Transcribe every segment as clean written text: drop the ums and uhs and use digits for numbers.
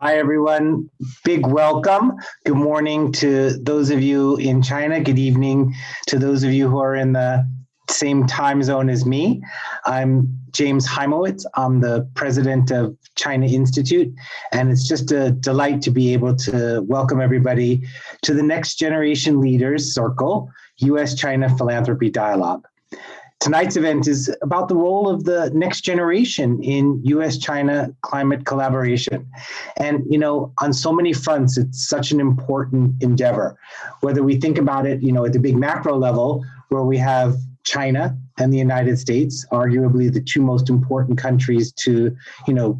Hi, everyone. Big welcome. Good morning to those of you in China. Good evening to those of you who are in the same time zone as me. I'm James Heimowitz. I'm the president of China Institute, and it's just a delight to be able to welcome everybody to the Next Generation Leaders Circle, U.S. China Philanthropy Dialogue. Tonight's event is about the role of the next generation in U.S.-China climate collaboration. And, on so many fronts, it's such an important endeavor. Whether we think about it, at the big macro level, where we have China and the United States, arguably the two most important countries to the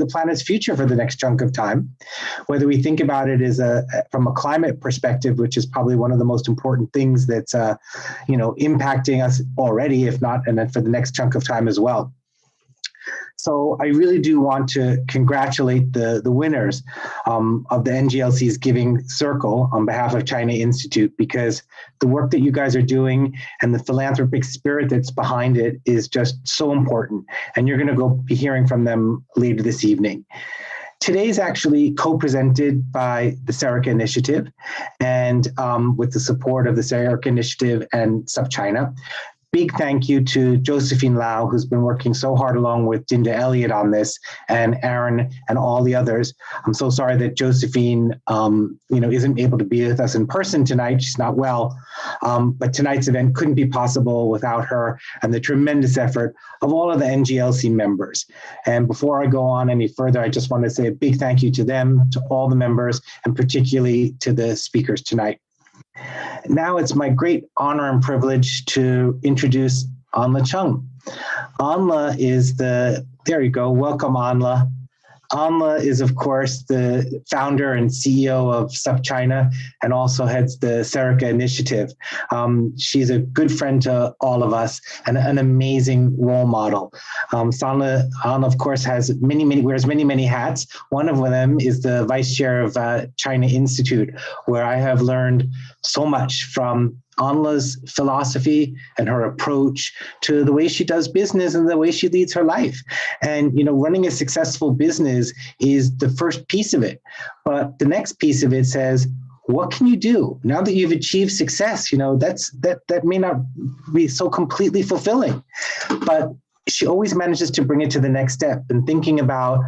planet's future for the next chunk of time. Whether we think about it as from a climate perspective, which is probably one of the most important things that's impacting us already, if not, and then for the next chunk of time as well. So I really do want to congratulate the winners of the NGLC's Giving Circle on behalf of China Institute, because the work that you guys are doing and the philanthropic spirit that's behind it is just so important. And you're going to be hearing from them later this evening. Today's actually co-presented by the CINGS Initiative and with the support of the CINGS Initiative and SupChina. Big thank you to Josephine Lau, who's been working so hard along with Dinda Elliott on this, and Aaron and all the others. I'm so sorry that Josephine, isn't able to be with us in person tonight. She's not well, but tonight's event couldn't be possible without her and the tremendous effort of all of the NGLC members. And before I go on any further, I just want to say a big thank you to them, to all the members, and particularly to the speakers tonight. Now it's my great honor and privilege to introduce Anla Chung. Anla is there you go, welcome Anla. Anla is, of course, the founder and CEO of SupChina and also heads the CINGS Initiative. She's a good friend to all of us and an amazing role model. Anla, of course, wears many hats. One of them is the vice chair of China Institute, where I have learned so much from Anla's philosophy and her approach to the way she does business and the way she leads her life. And, running a successful business is the first piece of it. But the next piece of it says, what can you do now that you've achieved success? That may not be so completely fulfilling, but she always manages to bring it to the next step and thinking about,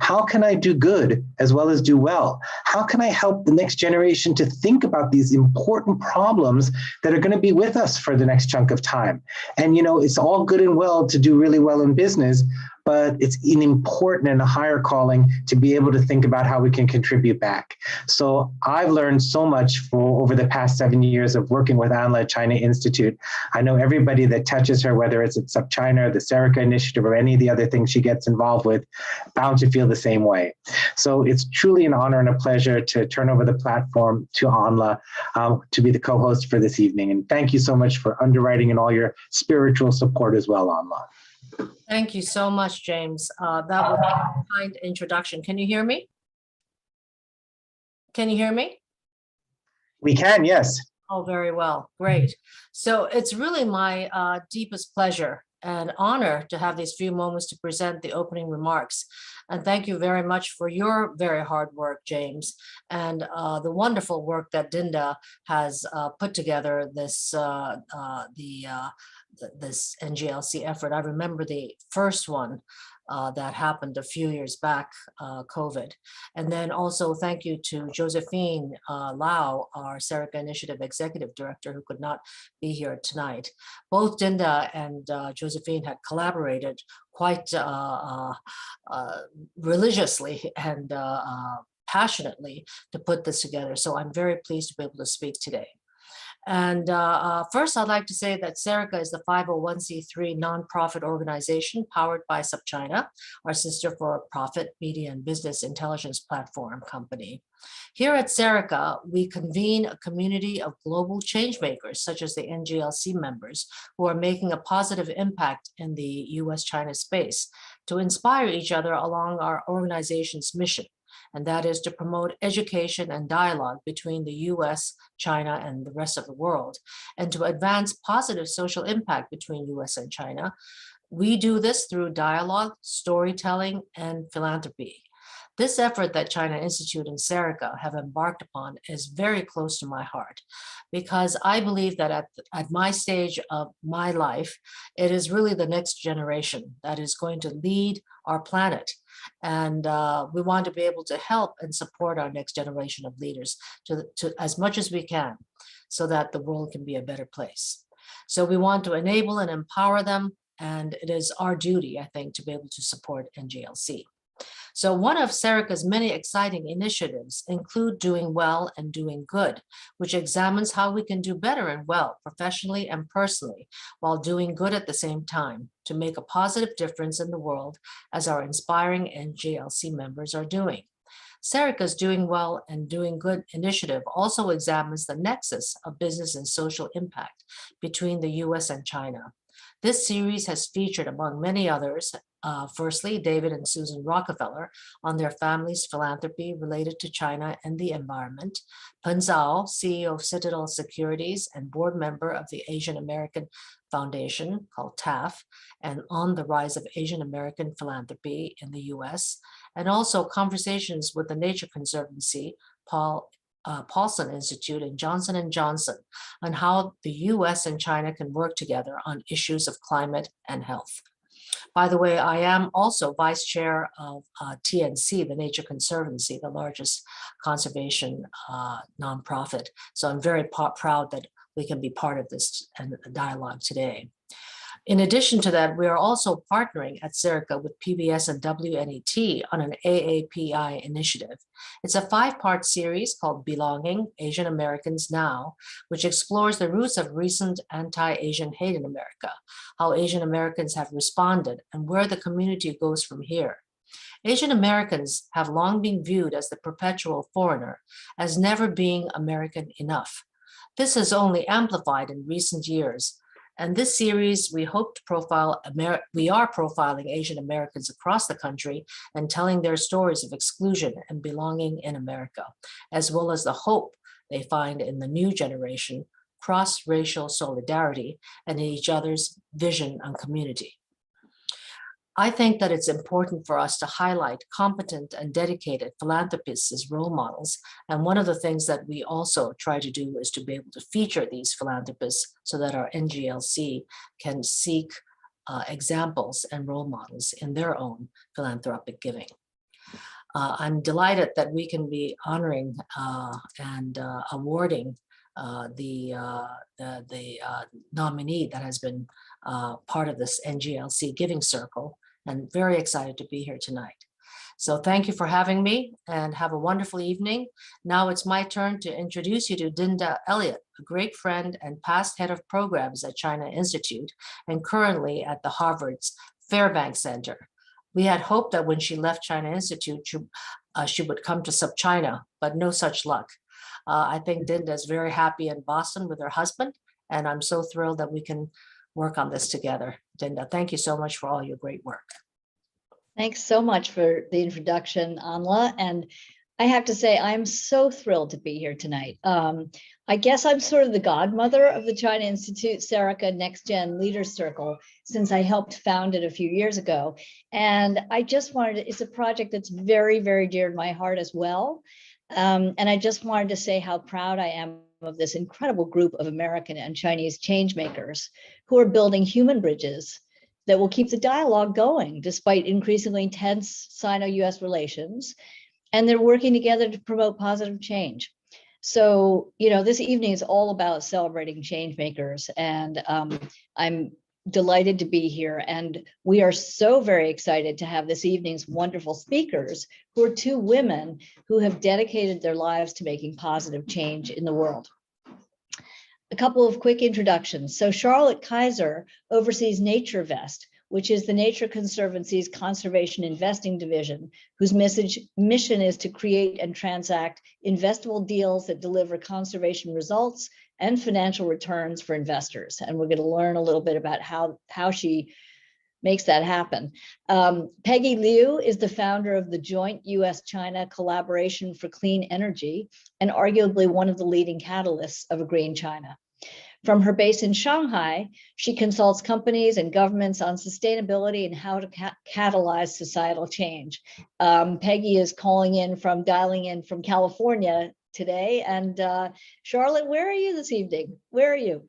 how can I do good as well as do well? How can I help the next generation to think about these important problems that are going to be with us for the next chunk of time? And, it's all good and well to do really well in business, but it's important and a higher calling to be able to think about how we can contribute back. So I've learned so much over the past 7 years of working with Anla at China Institute. I know everybody that touches her, whether it's at SupChina or the CINGS Initiative or any of the other things she gets involved with, bound to feel the same way. So it's truly an honor and a pleasure to turn over the platform to Anla to be the co-host for this evening. And thank you so much for underwriting and all your spiritual support as well, Anla. Thank you so much, James. That was a kind introduction. Can you hear me? Can you hear me? We can, yes. Oh, very well. Great. So it's really my deepest pleasure and honor to have these few moments to present the opening remarks. And thank you very much for your very hard work, James, and the wonderful work that Dinda has put together this this NGLC effort. I remember the first one that happened a few years back, COVID. And then also thank you to Josephine Lau, our CINGS Initiative Executive Director, who could not be here tonight. Both Dinda and Josephine had collaborated quite religiously and passionately to put this together. So I'm very pleased to be able to speak today. And first, I'd like to say that CINGS is the 501c3 nonprofit organization powered by SupChina, our sister for-profit media and business intelligence platform company. Here at CINGS, we convene a community of global change makers, such as the NGLC members, who are making a positive impact in the U.S. China space to inspire each other along our organization's mission and that is to promote education and dialogue between the U.S., China, and the rest of the world, and to advance positive social impact between U.S. and China. We do this through dialogue, storytelling, and philanthropy. This effort that China Institute and CINGS have embarked upon is very close to my heart, because I believe that at my stage of my life, it is really the next generation that is going to lead our planet. And we want to be able to help and support our next generation of leaders to as much as we can, so that the world can be a better place. So we want to enable and empower them, and it is our duty, I think, to be able to support NGLC. So one of CINGS's many exciting initiatives include Doing Well and Doing Good, which examines how we can do better and well professionally and personally while doing good at the same time to make a positive difference in the world, as our inspiring NGLC members are doing. CINGS's Doing Well and Doing Good initiative also examines the nexus of business and social impact between the U.S. and China. This series has featured, among many others, firstly, David and Susan Rockefeller on their family's philanthropy related to China and the environment, Pen Zhao, CEO of Citadel Securities and board member of the Asian American Foundation, called TAF, and on the rise of Asian American philanthropy in the US, and also conversations with the Nature Conservancy, Paulson Institute, and Johnson & Johnson on how the US and China can work together on issues of climate and health. By the way, I am also vice chair of TNC, the Nature Conservancy, the largest conservation nonprofit. So I'm very proud that we can be part of this dialogue today. In addition to that, we are also partnering at CINGS with PBS and WNET on an AAPI initiative. It's a 5-part series called Belonging, Asian Americans Now, which explores the roots of recent anti-Asian hate in America, how Asian Americans have responded, and where the community goes from here. Asian Americans have long been viewed as the perpetual foreigner, as never being American enough. This has only amplified in recent years. And this series, we hope to profile, we are profiling Asian Americans across the country and telling their stories of exclusion and belonging in America, as well as the hope they find in the new generation, cross-racial solidarity, and in each other's vision on community. I think that it's important for us to highlight competent and dedicated philanthropists as role models. And one of the things that we also try to do is to be able to feature these philanthropists so that our NGLC can seek examples and role models in their own philanthropic giving. I'm delighted that we can be honoring and awarding the nominee that has been part of this NGLC Giving Circle, and very excited to be here tonight. So thank you for having me, and have a wonderful evening. Now it's my turn to introduce you to Dinda Elliott, a great friend and past head of programs at China Institute and currently at the Harvard's Fairbank Center. We had hoped that when she left China Institute, she would come to SubChina, but no such luck. I think Dinda is very happy in Boston with her husband, and I'm so thrilled that we can work on this together. Dinda, thank you so much for all your great work. Thanks so much for the introduction, Anla. And I have to say, I'm so thrilled to be here tonight. I guess I'm sort of the godmother of the China Institute-Serica Next Gen Leaders Circle, since I helped found it a few years ago. And I just wanted to, it's a project that's very, very dear to my heart as well. And I just wanted to say how proud I am of this incredible group of American and Chinese change makers who are building human bridges that will keep the dialogue going despite increasingly tense Sino-US relations. And they're working together to promote positive change. So, you know, this evening is all about celebrating change makers, and I'm delighted to be here. And we are so very excited to have this evening's wonderful speakers, who are 2 women who have dedicated their lives to making positive change in the world. A couple of quick introductions. So Charlotte Kaiser oversees NatureVest, which is the Nature Conservancy's conservation investing division, whose mission is to create and transact investable deals that deliver conservation results and financial returns for investors. And we're going to learn a little bit about how she makes that happen. Peggy Liu is the founder of the joint U.S. China Collaboration for Clean Energy and arguably one of the leading catalysts of a green China. From her base in Shanghai, she consults companies and governments on sustainability and how to catalyze societal change. Peggy is dialing in from California today. And Charlotte, where are you this evening? Where are you?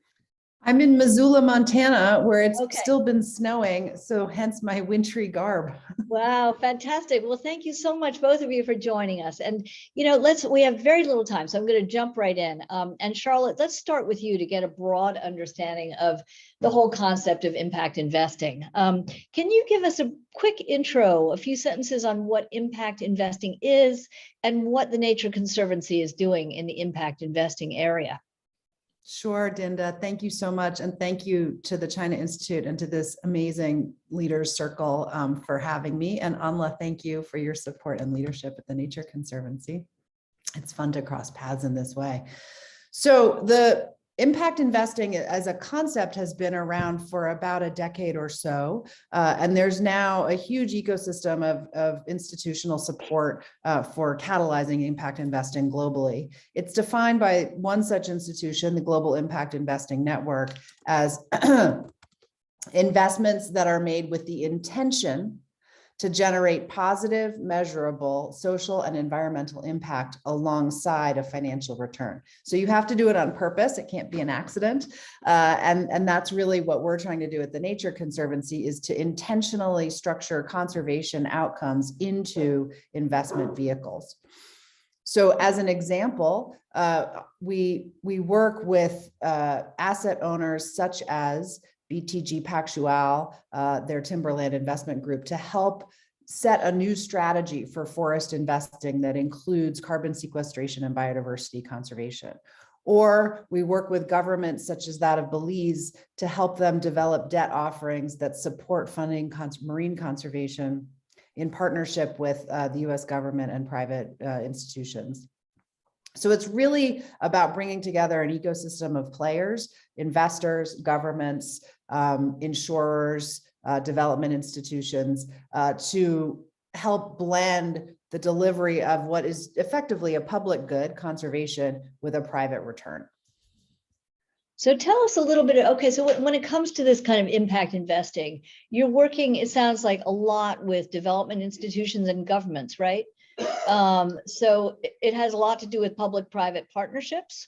I'm in Missoula, Montana, where it's Okay. still been snowing, so hence my wintry garb. Wow, fantastic. Well, thank you so much, both of you, for joining us. And, you know, we have very little time, so I'm going to jump right in. And Charlotte, let's start with you to get a broad understanding of the whole concept of impact investing. Can you give us a quick intro, a few sentences on what impact investing is and what the Nature Conservancy is doing in the impact investing area? Sure, Dinda. Thank you so much. And thank you to the China Institute and to this amazing Leaders Circle for having me. And Anla, thank you for your support and leadership at the Nature Conservancy. It's fun to cross paths in this way. So the impact investing as a concept has been around for about a decade or so. And there's now a huge ecosystem of institutional support for catalyzing impact investing globally. It's defined by one such institution, the Global Impact Investing Network, as investments that are made with the intention to generate positive, measurable social and environmental impact alongside a financial return. So you have to do it on purpose. It can't be an accident. And that's really what we're trying to do at the Nature Conservancy, is to intentionally structure conservation outcomes into investment vehicles. So as an example, we work with asset owners such as BTG Pactual, their timberland investment group, to help set a new strategy for forest investing that includes carbon sequestration and biodiversity conservation. Or we work with governments such as that of Belize to help them develop debt offerings that support funding marine conservation in partnership with the U.S. government and private institutions. So it's really about bringing together an ecosystem of players, investors, governments, insurers, development institutions, to help blend the delivery of what is effectively a public good, conservation, with a private return. So tell us a little bit, okay, so when it comes to this kind of impact investing, you're working, it sounds like, a lot with development institutions and governments, right? So it has a lot to do with public-private partnerships.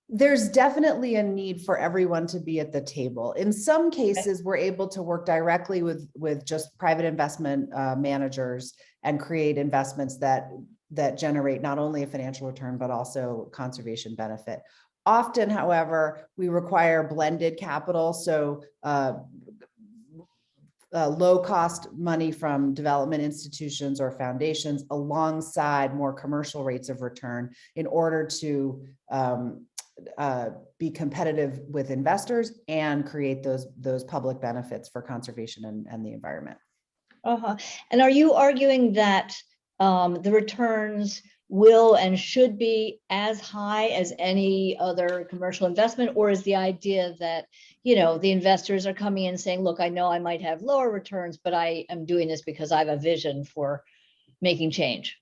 There's definitely a need for everyone to be at the table. In some cases, we're able to work directly with just private investment managers and create investments that generate not only a financial return, but also conservation benefit. Often, however, we require blended capital, so low-cost money from development institutions or foundations alongside more commercial rates of return in order to be competitive with investors and create those public benefits for conservation and the environment. And are you arguing that the returns will and should be as high as any other commercial investment, or is the idea that, you know, the investors are coming in saying, look, I know I might have lower returns, but I am doing this because I have a vision for making change?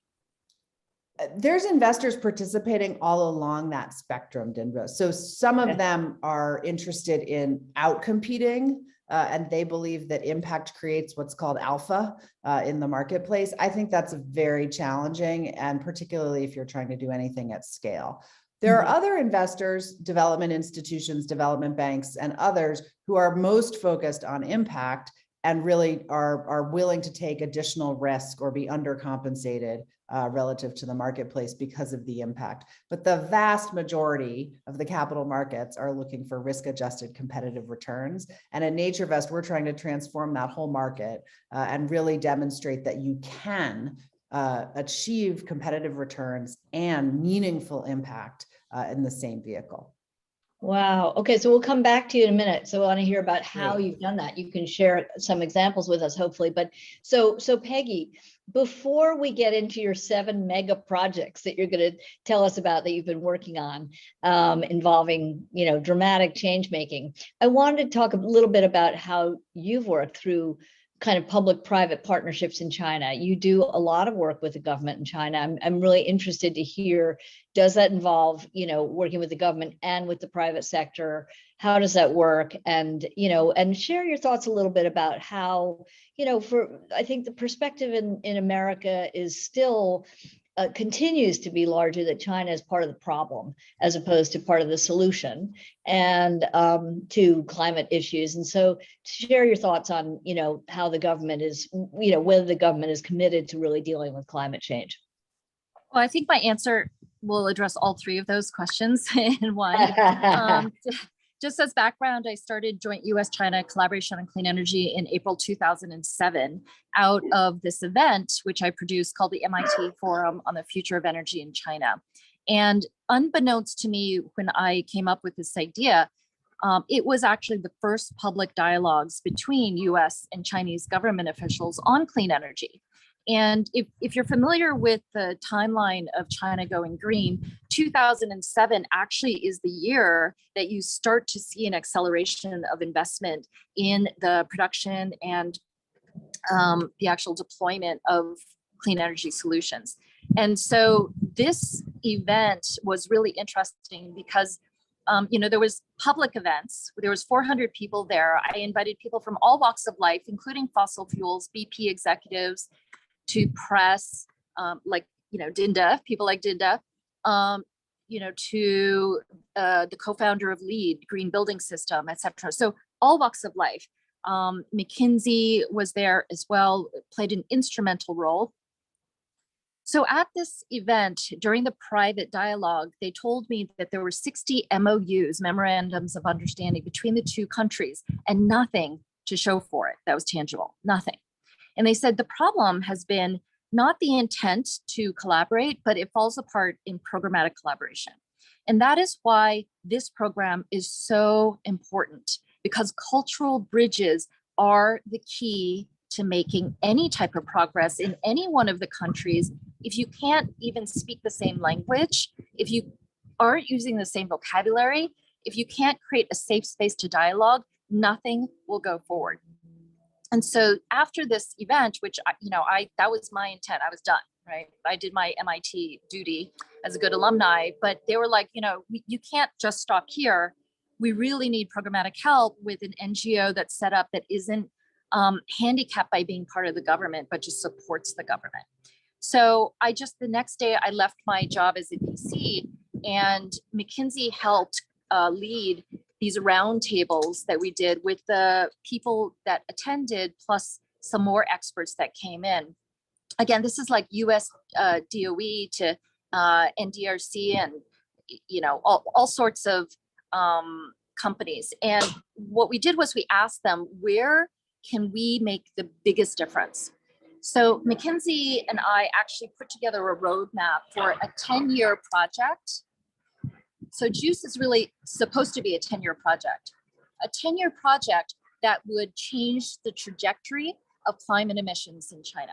There's investors participating all along that spectrum, Dinda. So some of them are interested in outcompeting, and they believe that impact creates what's called alpha in the marketplace. I think that's very challenging, and particularly if you're trying to do anything at scale. There are other investors, development institutions, development banks, and others who are most focused on impact and really are willing to take additional risk or be undercompensated relative to the marketplace because of the impact. But the vast majority of the capital markets are looking for risk-adjusted competitive returns. And at NatureVest, we're trying to transform that whole market and really demonstrate that you can achieve competitive returns and meaningful impact in the same vehicle. Wow. Okay, so we'll come back to you in a minute. So I want to hear about how Great. you've done that. You can share some examples with us, hopefully. But so Peggy, before we get into your 7 mega projects that you're going to tell us about that you've been working on, involving, you know, dramatic change making, I wanted to talk a little bit about how you've worked through kind of public-private partnerships in China. You do a lot of work with the government in China. I'm really interested to hear, does that involve, you know, working with the government and with the private sector? How does that work? And, you know, and share your thoughts a little bit about how, you know, I think the perspective in America is still continues to be largely that China is part of the problem as opposed to part of the solution, and to climate issues. And so share your thoughts on, you know, how the government is, you know, whether the government is committed to really dealing with climate change. Well, I think my answer will address all 3 of those questions in one. Just as background, I started joint U.S. China collaboration on clean energy in April 2007 out of this event, which I produced called the MIT Forum on the Future of Energy in China. And unbeknownst to me, when I came up with this idea, it was actually the first public dialogues between U.S. and Chinese government officials on clean energy. And if you're familiar with the timeline of China going green, 2007 actually is the year that you start to see an acceleration of investment in the production and the actual deployment of clean energy solutions. And so this event was really interesting because you know, there was public events. There was 400 people there. I invited people from all walks of life, including fossil fuels, BP executives, to press, like, you know, Dinda, people like Dinda, you know, to the co-founder of LEED, Green Building System, et cetera. So all walks of life. McKinsey was there as well, played an instrumental role. So at this event, during the private dialogue, they told me that there were 60 MOUs, memorandums of understanding between the 2 countries, and nothing to show for it that was tangible, nothing. And they said the problem has been not the intent to collaborate, but it falls apart in programmatic collaboration. And that is why this program is so important, because cultural bridges are the key to making any type of progress in any one of the countries. If you can't even speak the same language, if you aren't using the same vocabulary, if you can't create a safe space to dialogue, nothing will go forward. And so after this event, which, you know, that was my intent, I was done, right? I did my MIT duty as a good alumni, but they were like, you know, you can't just stop here. We really need programmatic help with an NGO that's set up that isn't handicapped by being part of the government, but just supports the government. So the next day I left my job as a DC, and McKinsey helped lead these roundtables that we did with the people that attended, plus some more experts that came in. Again, this is like U.S. DOE to NDRC and, you know, all sorts of companies. And what we did was we asked them, where can we make the biggest difference? So McKinsey and I actually put together a roadmap for a 10-year project. So JUCCCE is really supposed to be a 10-year project that would change the trajectory of climate emissions in China.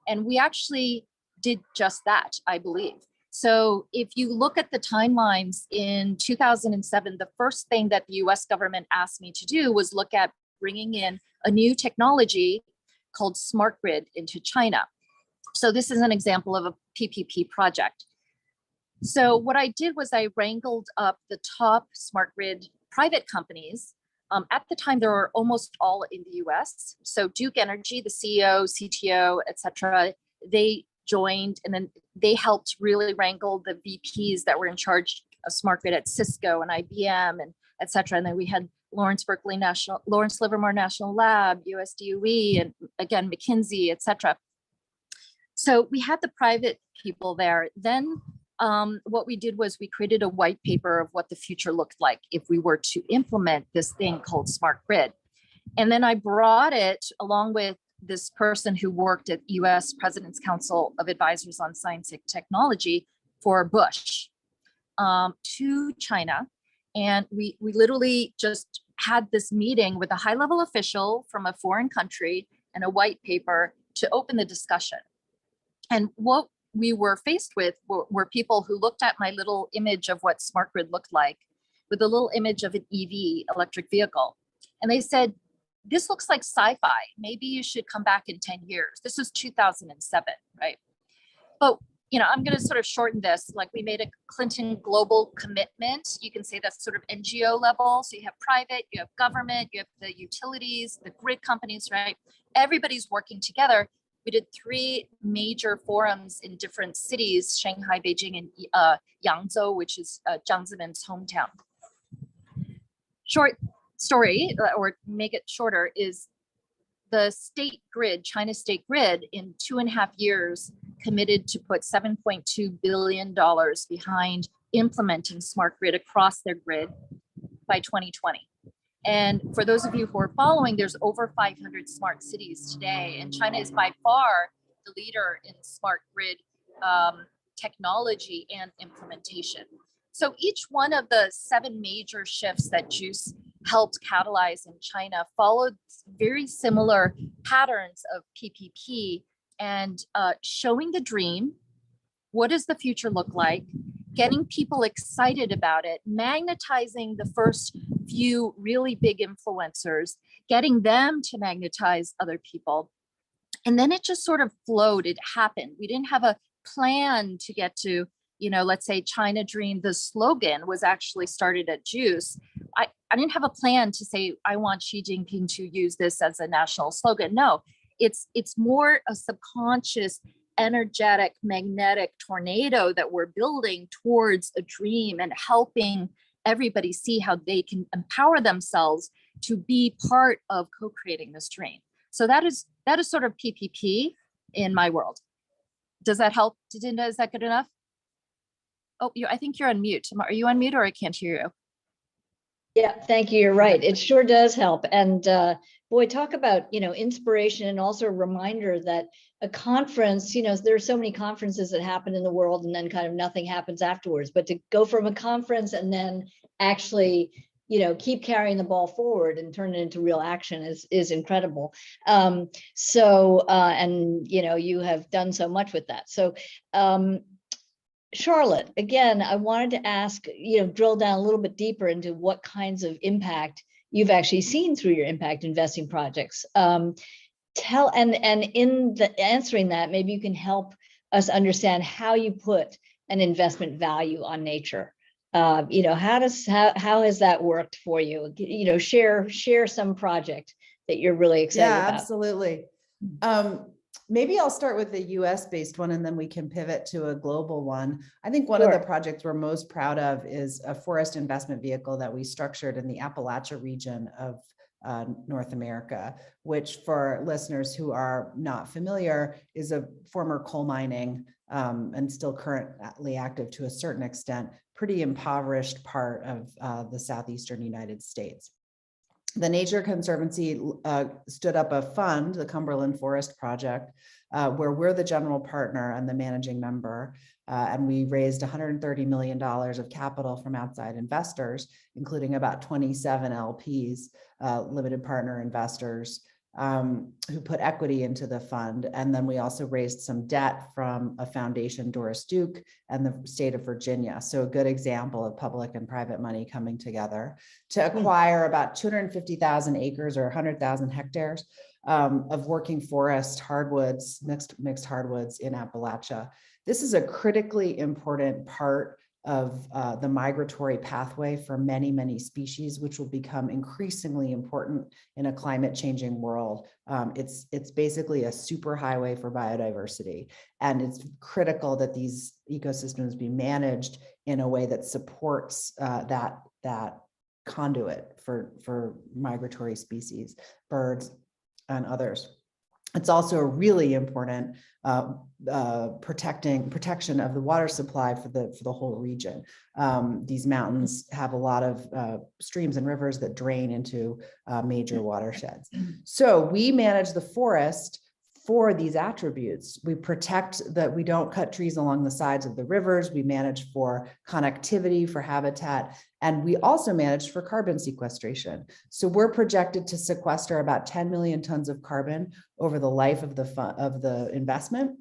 And we actually did just that, I believe. So if you look at the timelines in 2007, the first thing that the US government asked me to do was look at bringing in a new technology called smart grid into China. So this is an example of a PPP project. So what I did was I wrangled up the top smart grid private companies. At the time, there were almost all in the US. So Duke Energy, the CEO, CTO, et cetera, they joined, and then they helped really wrangle the VPs that were in charge of smart grid at Cisco and IBM, and et cetera. And then we had Lawrence Livermore National Lab, US DOE, and again, McKinsey, et cetera. So we had the private people there. Then what we did was we created a white paper of what the future looked like if we were to implement this thing called smart grid. And then I brought it along with this person who worked at US President's Council of Advisors on Science and Technology for Bush to China. And we literally just had this meeting with a high-level official from a foreign country and a white paper to open the discussion. And what we were faced with were people who looked at my little image of what smart grid looked like with a little image of an EV, electric vehicle. And they said, this looks like sci-fi. Maybe you should come back in 10 years. This was 2007, right? But, I'm going to sort of shorten this. Like, we made a Clinton global commitment. You can say that's sort of NGO level. So you have private, you have government, you have the utilities, the grid companies, right? Everybody's working together. We did 3 major forums in different cities, Shanghai, Beijing, and Yangzhou, which is Jiang Zemin's hometown. Short story, or make it shorter, is the state grid, China state grid, in 2.5 years committed to put $7.2 billion behind implementing smart grid across their grid by 2020. And for those of you who are following, there's over 500 smart cities today, and China is by far the leader in smart grid technology and implementation. So each one of the 7 major shifts that JUCCCE helped catalyze in China followed very similar patterns of PPP and showing the dream. What does the future look like? Getting people excited about it, magnetizing the first few really big influencers, getting them to magnetize other people. And then it just sort of flowed, it happened. We didn't have a plan to get to, let's say China Dream, the slogan was actually started at JUCCCE. I didn't have a plan to say, I want Xi Jinping to use this as a national slogan. No, it's more a subconscious, energetic, magnetic tornado that we're building towards a dream and helping everybody see how they can empower themselves to be part of co-creating this dream. So that is sort of PPP in my world. Does that help, Dinda? Is that good enough? Oh, I think you're on mute. Are you on mute, or I can't hear you? Yeah, thank you. You're right. It sure does help. And boy, talk about, inspiration, and also a reminder that a conference, there are so many conferences that happen in the world and then kind of nothing happens afterwards. But to go from a conference and then actually, keep carrying the ball forward and turn it into real action is incredible. And, you have done so much with that. So, Charlotte, again, I wanted to ask, drill down a little bit deeper into what kinds of impact you've actually seen through your impact investing projects. And in the answering that, maybe you can help us understand how you put an investment value on nature. How has that worked for you? Share some project that you're really excited about. Yeah, absolutely. Maybe I'll start with the US based one, and then we can pivot to a global one. I think one of the projects we're most proud of is a forest investment vehicle that we structured in the Appalachia region of North America, which, for listeners who are not familiar, is a former coal mining and still currently active to a certain extent, pretty impoverished part of the southeastern United States. The Nature Conservancy stood up a fund, the Cumberland Forest Project, where we're the general partner and the managing member. And we raised $130 million of capital from outside investors, including about 27 LPs, limited partner investors, who put equity into the fund. And then we also raised some debt from a foundation, Doris Duke, and the state of Virginia. So a good example of public and private money coming together to acquire about 250,000 acres or 100,000 hectares of working forest hardwoods, mixed hardwoods in Appalachia. This is a critically important part of the migratory pathway for many, many species, which will become increasingly important in a climate changing world. It's basically a superhighway for biodiversity. And it's critical that these ecosystems be managed in a way that supports that conduit for migratory species, birds and others. It's also a really important protection of the water supply for the whole region. These mountains have a lot of streams and rivers that drain into major watersheds. So we manage the forest for these attributes. We protect that we don't cut trees along the sides of the rivers. We manage for connectivity, for habitat, and we also manage for carbon sequestration. So we're projected to sequester about 10 million tons of carbon over the life of the investment.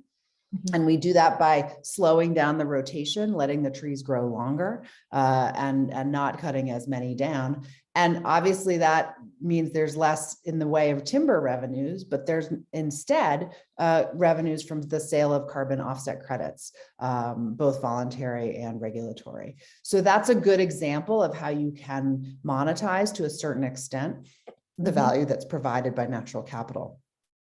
And we do that by slowing down the rotation, letting the trees grow longer, and not cutting as many down. And obviously that means there's less in the way of timber revenues, but there's instead revenues from the sale of carbon offset credits, both voluntary and regulatory. So that's a good example of how you can monetize to a certain extent the value that's provided by natural capital.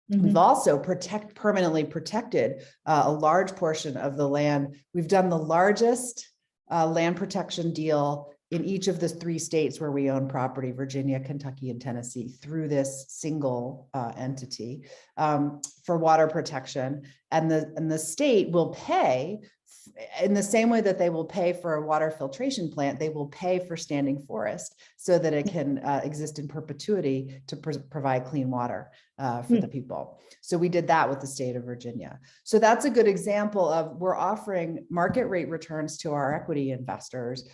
We've also permanently protected a large portion of the land. We've done the largest land protection deal in each of the 3 states where we own property, Virginia, Kentucky, and Tennessee, through this single entity for water protection. And the state will pay in the same way that they will pay for a water filtration plant, they will pay for standing forest so that it can exist in perpetuity to provide clean water for the people. So we did that with the state of Virginia. So that's a good example of we're offering market rate returns to our equity investors,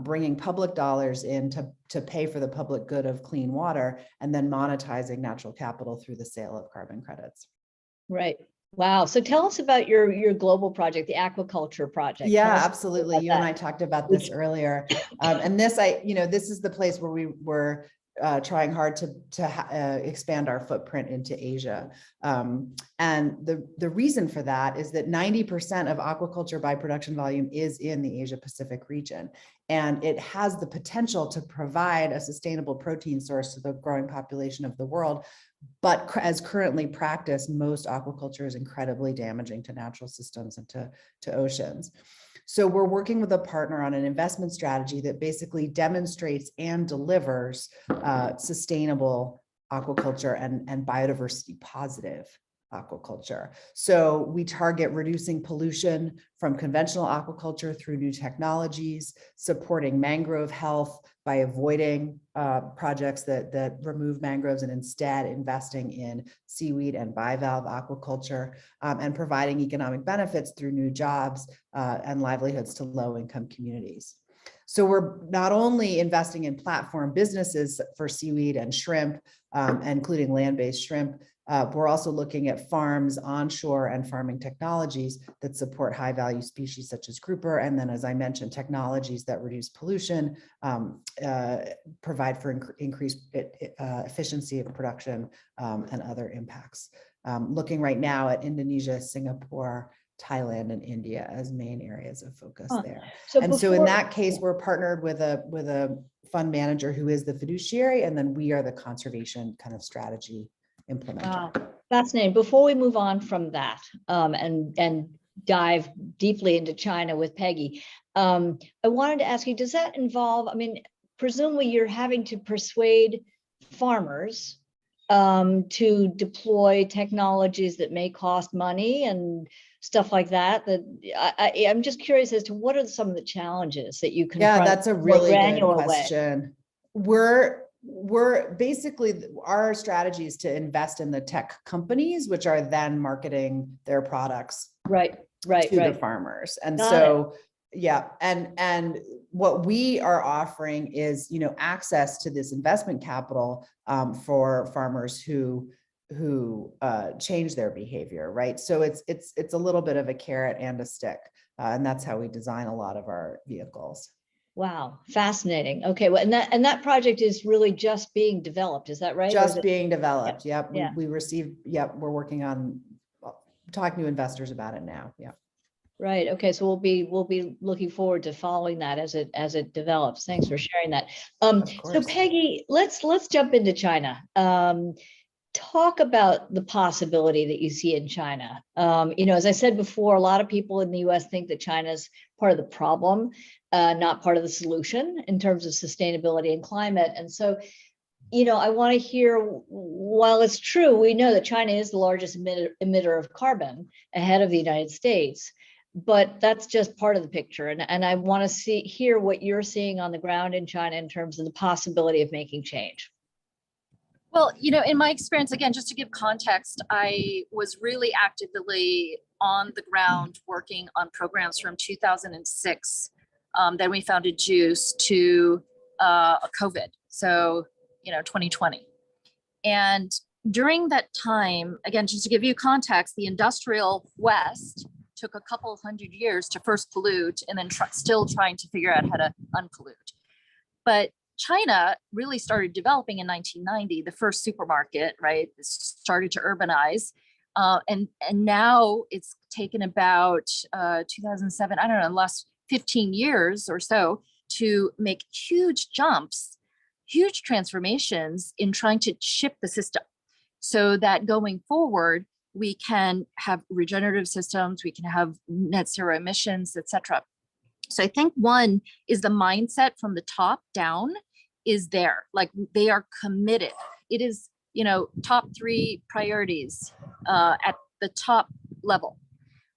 bringing public dollars in to pay for the public good of clean water, and then monetizing natural capital through the sale of carbon credits. Right. Wow. So tell us about your global project, the aquaculture project. Yeah, absolutely. You and I talked about this earlier. And this, this is the place where we were trying hard to expand our footprint into Asia. And the reason for that is that 90% of aquaculture by production volume is in the Asia Pacific region. And it has the potential to provide a sustainable protein source to the growing population of the world. But as currently practiced, most aquaculture is incredibly damaging to natural systems and to oceans. So we're working with a partner on an investment strategy that basically demonstrates and delivers sustainable aquaculture and biodiversity positive aquaculture. So we target reducing pollution from conventional aquaculture through new technologies, supporting mangrove health by avoiding projects that remove mangroves and instead investing in seaweed and bivalve aquaculture, and providing economic benefits through new jobs and livelihoods to low-income communities. So we're not only investing in platform businesses for seaweed and shrimp, including land-based shrimp, we're also looking at farms onshore and farming technologies that support high-value species such as grouper. And then, as I mentioned, technologies that reduce pollution, provide for increased efficiency of production, and other impacts. Looking right now at Indonesia, Singapore, Thailand, and India as main areas of focus there. So in that case, we're partnered with a fund manager who is the fiduciary, and then we are the conservation kind of strategy implementer. Wow, fascinating. Before we move on from that and dive deeply into China with Peggy, I wanted to ask you, does that involve, I mean, presumably you're having to persuade farmers to deploy technologies that may cost money and stuff like that. I'm just curious as to what are some of the challenges that you confront? Yeah, that's a really good question. We're basically, our strategy is to invest in the tech companies, which are then marketing their products to the farmers. And yeah, and what we are offering is, access to this investment capital for farmers who change their behavior, right? So it's a little bit of a carrot and a stick, and that's how we design a lot of our vehicles. Wow, fascinating. Okay, well, and that project is really just being developed, is that right? Just being developed. Yep. Yeah. We received. Yep. We're working on talking to investors about it now. Yeah. Right. Okay. So we'll be looking forward to following that as it develops. Thanks for sharing that. So Peggy, let's jump into China. Talk about the possibility that you see in China. As I said before, a lot of people in the U.S. think that China is part of the problem, not part of the solution in terms of sustainability and climate. And so, I want to hear, while it's true, we know that China is the largest emitter of carbon ahead of the United States, but that's just part of the picture. And I want to hear what you're seeing on the ground in China in terms of the possibility of making change. Well, in my experience, again, just to give context, I was really actively on the ground working on programs from 2006. Then we founded JUCCCE to COVID, so 2020. And during that time, again, just to give you context, the industrial West took a couple of 100 years to first pollute and then still trying to figure out how to unpollute. But China really started developing in 1990, the first supermarket, right? It started to urbanize. And now it's taken about 2007, I don't know, the last 15 years or so to make huge jumps, huge transformations in trying to shift the system so that going forward, we can have regenerative systems, we can have net zero emissions, et cetera. So I think one is the mindset from the top down is there, like they are committed. It is, top 3 priorities at the top level.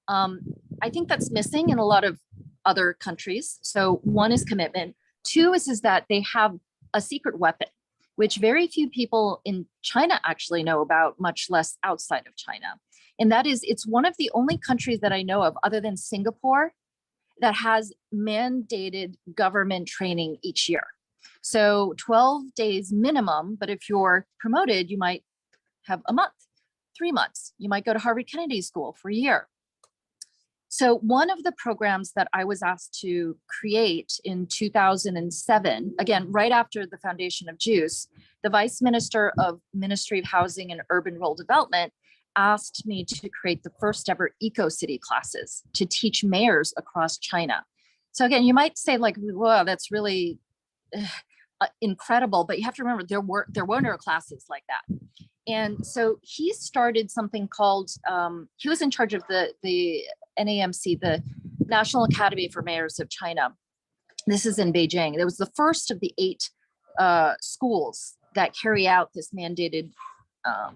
I think that's missing in a lot of other countries. So one is commitment. 2 is that they have a secret weapon, which very few people in China actually know about, much less outside of China. And that is, it's one of the only countries that I know of other than Singapore that has mandated government training each year. So 12 days minimum, but if you're promoted, you might have a month, 3 months. You might go to Harvard Kennedy School for a year. So one of the programs that I was asked to create in 2007, again, right after the foundation of JUCCCE, the Vice Minister of Ministry of Housing and Urban Rural Development asked me to create the first ever eco-city classes to teach mayors across China. So again, you might say like, whoa, that's really incredible, but you have to remember there were no classes like that. And so he started something called, he was in charge of the NAMC, the National Academy for Mayors of China. This is in Beijing. It was the first of the 8 schools that carry out this mandated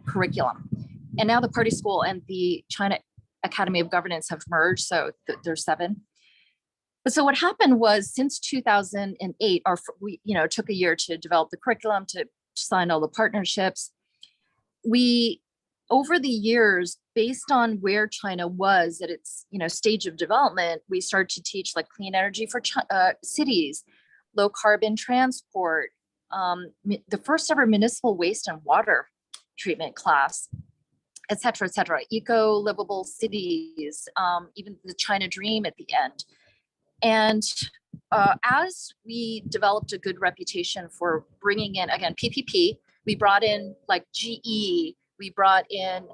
curriculum. And now the Party School and the China Academy of Governance have merged, so there's 7. But so what happened was since 2008, we took a year to develop the curriculum, to sign all the partnerships. We, over the years, based on where China was at its stage of development, we started to teach like clean energy for cities, low carbon transport, the first ever municipal waste and water treatment class, et cetera, eco-livable cities, even the China Dream at the end. And as we developed a good reputation for bringing in, again, PPP, we brought in like GE, we brought in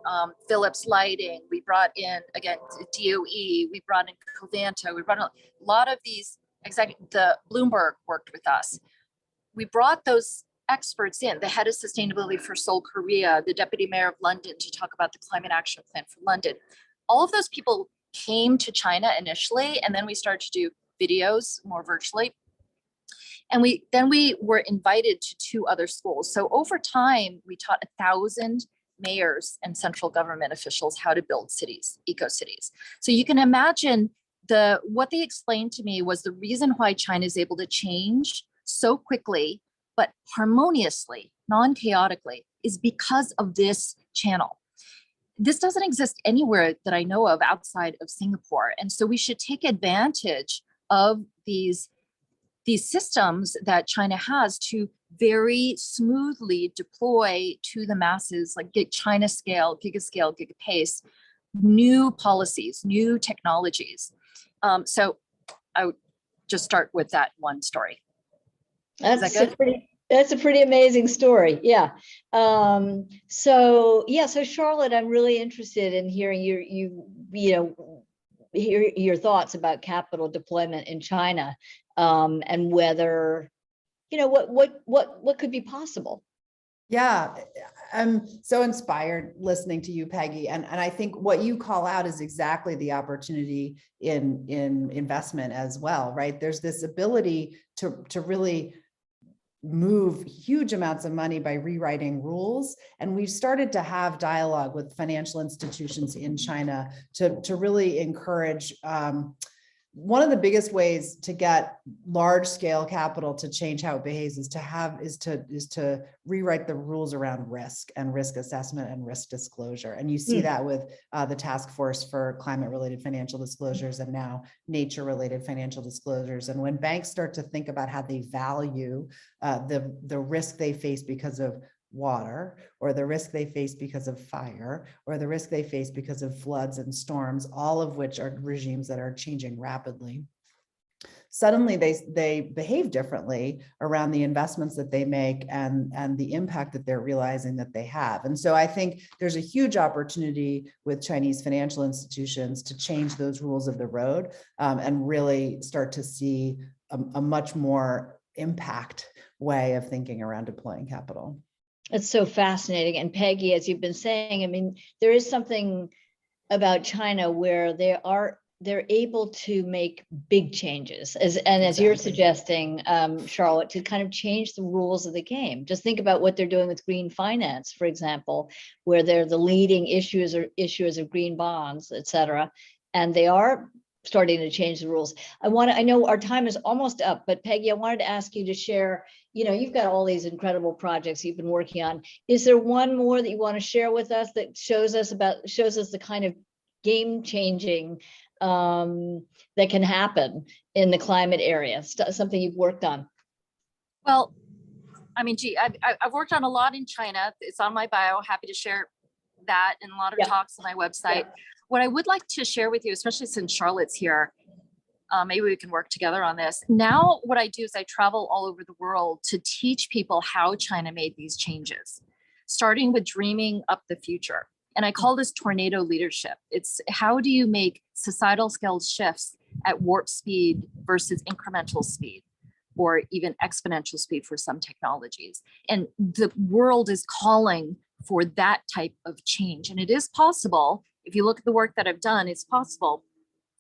Philips Lighting, we brought in, again, DOE, we brought in Covanta, we brought in a lot of these, the Bloomberg worked with us. We brought those experts in, the head of sustainability for Seoul, Korea, the deputy mayor of London to talk about the climate action plan for London. All of those people came to China initially, and then we started to do videos more virtually. And then we were invited to 2 other schools. So over time, we taught 1,000 mayors and central government officials how to build cities, eco-cities. So you can imagine what they explained to me was the reason why China is able to change so quickly, but harmoniously, non-chaotically, is because of this channel. This doesn't exist anywhere that I know of outside of Singapore. And so we should take advantage of these systems that China has to very smoothly deploy to the masses, like China scale, giga pace, new policies, new technologies. So I would just start with that one story. That's a pretty amazing story. Yeah. So Charlotte, I'm really interested in hearing your thoughts about capital deployment in China, and whether, what could be possible. Yeah, I'm so inspired listening to you, Peggy. And I think what you call out is exactly the opportunity in investment as well, right? There's this ability to really move huge amounts of money by rewriting rules. And we've started to have dialogue with financial institutions in China to really encourage one of the biggest ways to get large scale capital to change how it behaves is to rewrite the rules around risk and risk assessment and risk disclosure. And you see that with the task force for climate related financial disclosures and now nature related financial disclosures. And when banks start to think about how they value the risk they face because of water, or the risk they face because of fire, or the risk they face because of floods and storms, all of which are regimes that are changing rapidly, suddenly they behave differently around the investments that they make and the impact that they're realizing that they have. And so I think there's a huge opportunity with Chinese financial institutions to change those rules of the road and really start to see a much more impact way of thinking around deploying capital. It's so fascinating. And Peggy, as you've been saying, I mean, there is something about China where they're able to make big changes, as you're suggesting, Charlotte, to kind of change the rules of the game. Just think about what they're doing with green finance, for example, where they're the leading issuers of green bonds, et cetera. And they are starting to change the rules. I know our time is almost up, but Peggy, I wanted to ask you to share, you've got all these incredible projects you've been working on. Is there one more that you want to share with us that shows us the kind of game changing that can happen in the climate area, something you've worked on? Well, I mean, I've worked on a lot in China. It's on my bio. Happy to share that in a lot of talks on my website. Yeah. What I would like to share with you, especially since Charlotte's here, maybe we can work together on this. Now, what I do is I travel all over the world to teach people how China made these changes, starting with dreaming up the future. And I call this tornado leadership. It's how do you make societal scale shifts at warp speed versus incremental speed, or even exponential speed for some technologies. And the world is calling for that type of change. And it is possible. If you look at the work that I've done, it's possible,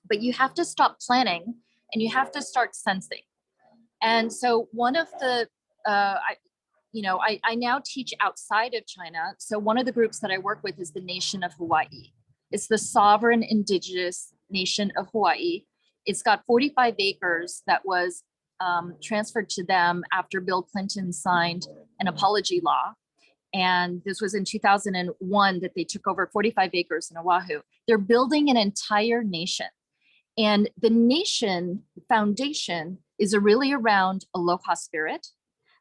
but you have to stop planning and you have to start sensing. And so one of the, I now teach outside of China. So one of the groups that I work with is the nation of Hawaii. It's the sovereign indigenous nation of Hawaii. It's got 45 acres that was transferred to them after Bill Clinton signed an apology law. And this was in 2001 that they took over 45 acres in Oahu. They're building an entire nation. And the nation foundation is really around aloha spirit,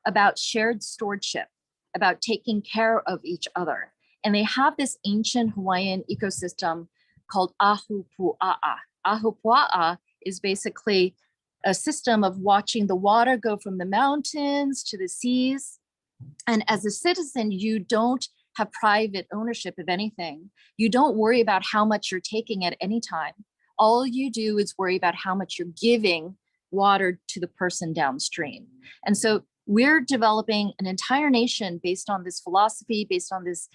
about shared stewardship, about taking care of each other. And they have this ancient Hawaiian ecosystem called ahupua'a. Ahupua'a is basically a system of watching the water go from the mountains to the seas. And as a citizen, you don't have private ownership of anything. You don't worry about how much you're taking at any time. All you do is worry about how much you're giving water to the person downstream. And so we're developing an entire nation based on this philosophy, based on this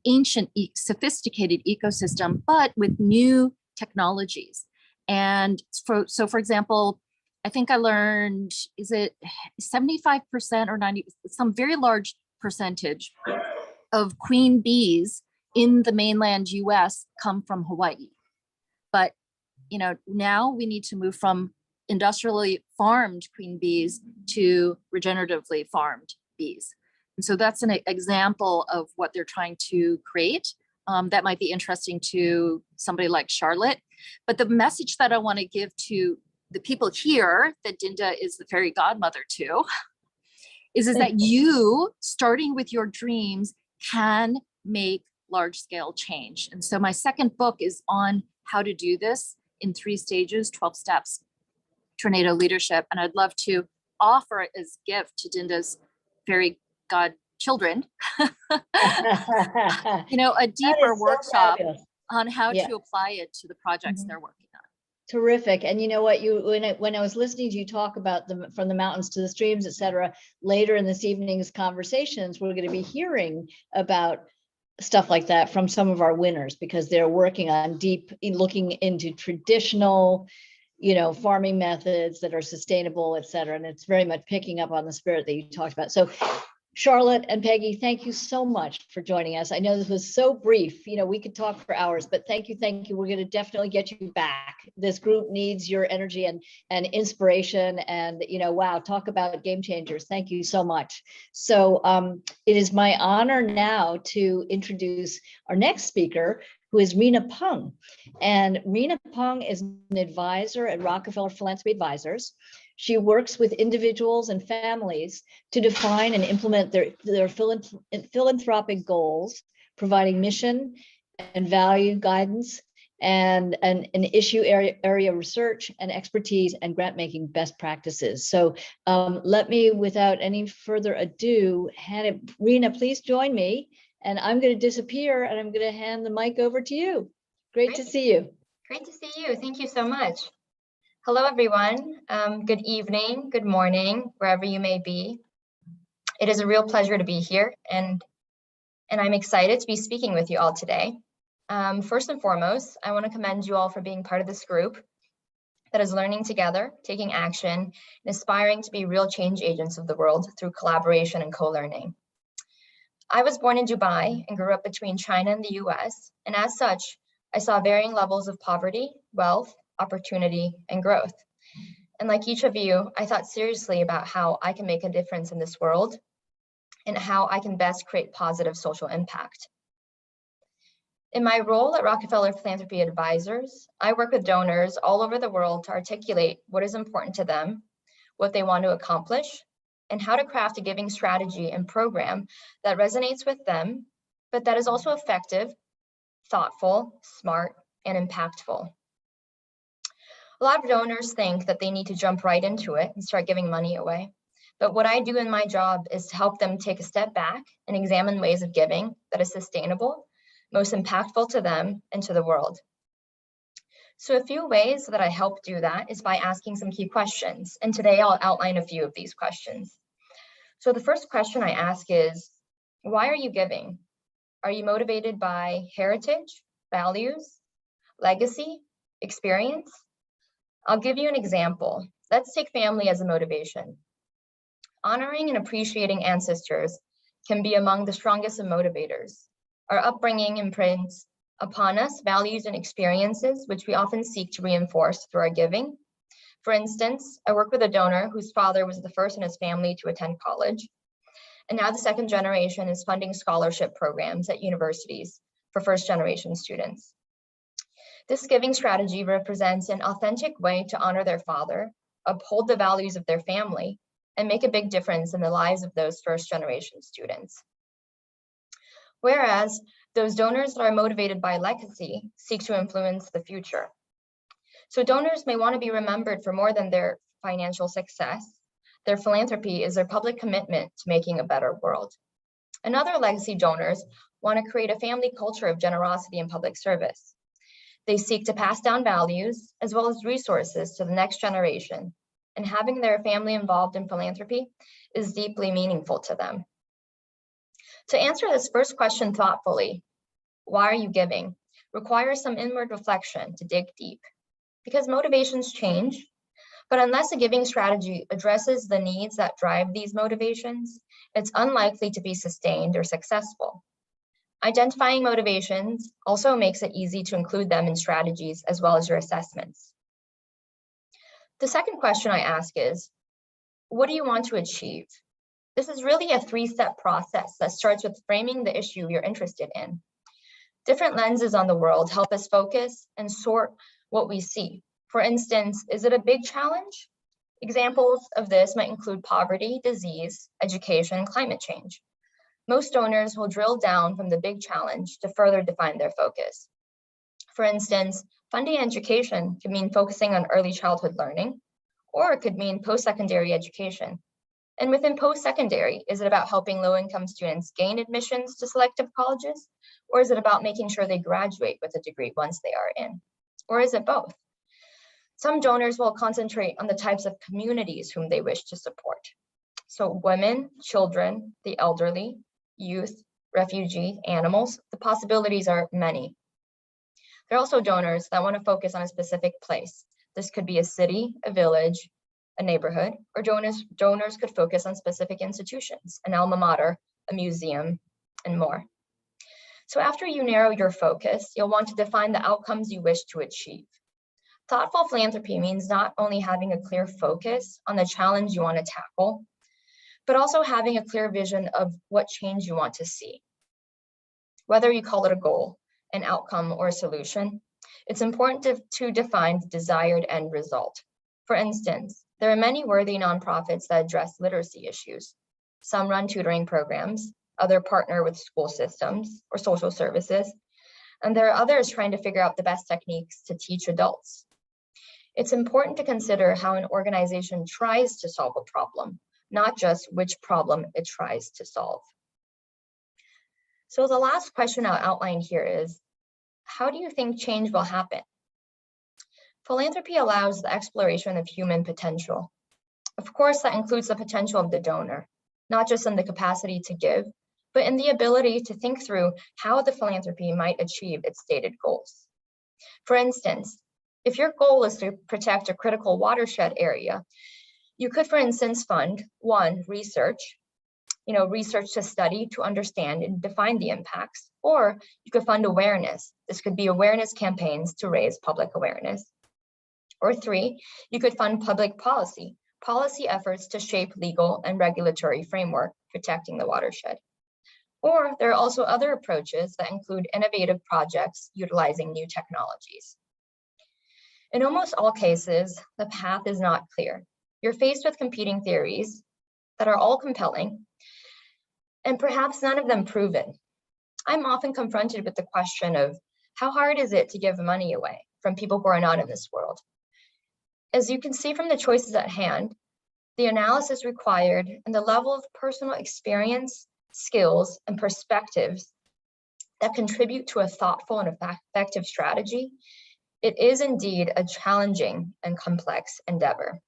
ancient, sophisticated ecosystem, but with new technologies. And for example, I think I learned, is it 75% or 90%, some very large percentage of queen bees in the mainland US come from Hawaii. But, now we need to move from industrially farmed queen bees to regeneratively farmed bees. And so that's an example of what they're trying to create. That might be interesting to somebody like Charlotte. But the message that I want to give to the people here that Dinda is the fairy godmother to is that you, starting with your dreams, can make large scale change. And so my second book is on how to do this in 3 stages, 12 steps, tornado leadership. And I'd love to offer it as a gift to Dinda's fairy god children, a deeper workshop on how to apply it to the projects they're working on. Terrific. And you know what, when I was listening to you talk about from the mountains to the streams, et cetera, later in this evening's conversations, we're going to be hearing about stuff like that from some of our winners, because they're working on looking into traditional, farming methods that are sustainable, et cetera. And it's very much picking up on the spirit that you talked about. So Charlotte and Peggy, thank you so much for joining us. I know this was so brief. You know, we could talk for hours, but thank you, thank you. We're going to definitely get you back. This group needs your energy and inspiration. And you know, wow, talk about game changers. Thank you so much. So it is my honor now to introduce our next speaker, who is Rena Peng. And Rena Peng is an advisor at Rockefeller Philanthropy Advisors. She works with individuals and families to define and implement their philanthropic goals, providing mission and value guidance and an issue area research and expertise and grant making best practices. So let me, without any further ado, hand it, Rena, please join me. And I'm going to disappear and I'm going to hand the mic over to you. Great to see you. Great to see you. Thank you so much. Hello, everyone. Good evening, good morning, wherever you may be. It is a real pleasure to be here, and I'm excited to be speaking with you all today. First and foremost, I want to commend you all for being part of this group that is learning together, taking action, and aspiring to be real change agents of the world through collaboration and co-learning. I was born in Dubai and grew up between China and the US, and as such, I saw varying levels of poverty, wealth, opportunity, and growth. And like each of you, I thought seriously about how I can make a difference in this world and how I can best create positive social impact. In my role at Rockefeller Philanthropy Advisors, I work with donors all over the world to articulate what is important to them, what they want to accomplish, and how to craft a giving strategy and program that resonates with them, but that is also effective, thoughtful, smart, and impactful. A lot of donors think that they need to jump right into it and start giving money away. But what I do in my job is to help them take a step back and examine ways of giving that is sustainable, most impactful to them and to the world. So a few ways that I help do that is by asking some key questions. And today I'll outline a few of these questions. So the first question I ask is, why are you giving? Are you motivated by heritage, values, legacy, experience? I'll give you an example. Let's take family as a motivation. Honoring and appreciating ancestors can be among the strongest of motivators. Our upbringing imprints upon us values and experiences, which we often seek to reinforce through our giving. For instance, I work with a donor whose father was the first in his family to attend college. And now the second generation is funding scholarship programs at universities for first-generation students. This giving strategy represents an authentic way to honor their father, uphold the values of their family, and make a big difference in the lives of those first-generation students. Whereas those donors that are motivated by legacy seek to influence the future. So donors may want to be remembered for more than their financial success. Their philanthropy is their public commitment to making a better world. And other legacy donors want to create a family culture of generosity and public service. They seek to pass down values as well as resources to the next generation, and having their family involved in philanthropy is deeply meaningful to them. To answer this first question thoughtfully, why are you giving, requires some inward reflection to dig deep, because motivations change, but unless a giving strategy addresses the needs that drive these motivations, it's unlikely to be sustained or successful. Identifying motivations also makes it easy to include them in strategies as well as your assessments. The second question I ask is, what do you want to achieve? This is really a three-step process that starts with framing the issue you're interested in. Different lenses on the world help us focus and sort what we see. For instance, is it a big challenge? Examples of this might include poverty, disease, education, climate change. Most donors will drill down from the big challenge to further define their focus. For instance, funding education could mean focusing on early childhood learning, or it could mean post-secondary education. And within post-secondary, is it about helping low-income students gain admissions to selective colleges? Or is it about making sure they graduate with a degree once they are in? Or is it both? Some donors will concentrate on the types of communities whom they wish to support. So women, children, the elderly, youth, refugee, animals, the possibilities are many. There are also donors that want to focus on a specific place. This could be a city, a village, a neighborhood, or donors could focus on specific institutions, an alma mater, a museum, and more. So after you narrow your focus, you'll want to define the outcomes you wish to achieve. Thoughtful philanthropy means not only having a clear focus on the challenge you want to tackle, but also having a clear vision of what change you want to see. Whether you call it a goal, an outcome, or a solution, it's important to define the desired end result. For instance, there are many worthy nonprofits that address literacy issues. Some run tutoring programs, others partner with school systems or social services, and there are others trying to figure out the best techniques to teach adults. It's important to consider how an organization tries to solve a problem, not just which problem it tries to solve. So the last question I'll outline here is, how do you think change will happen? Philanthropy allows the exploration of human potential. Of course, that includes the potential of the donor, not just in the capacity to give, but in the ability to think through how the philanthropy might achieve its stated goals. For instance, if your goal is to protect a critical watershed area, you could, for instance, fund one, research to study, to understand and define the impacts, or you could fund awareness. This could be awareness campaigns to raise public awareness. Or three, you could fund public policy efforts to shape legal and regulatory framework protecting the watershed. Or there are also other approaches that include innovative projects utilizing new technologies. In almost all cases, the path is not clear. You're faced with competing theories that are all compelling, and perhaps none of them proven. I'm often confronted with the question of how hard is it to give money away from people who are not in this world? As you can see from the choices at hand, the analysis required and the level of personal experience, skills, and perspectives that contribute to a thoughtful and effective strategy, it is indeed a challenging and complex endeavor.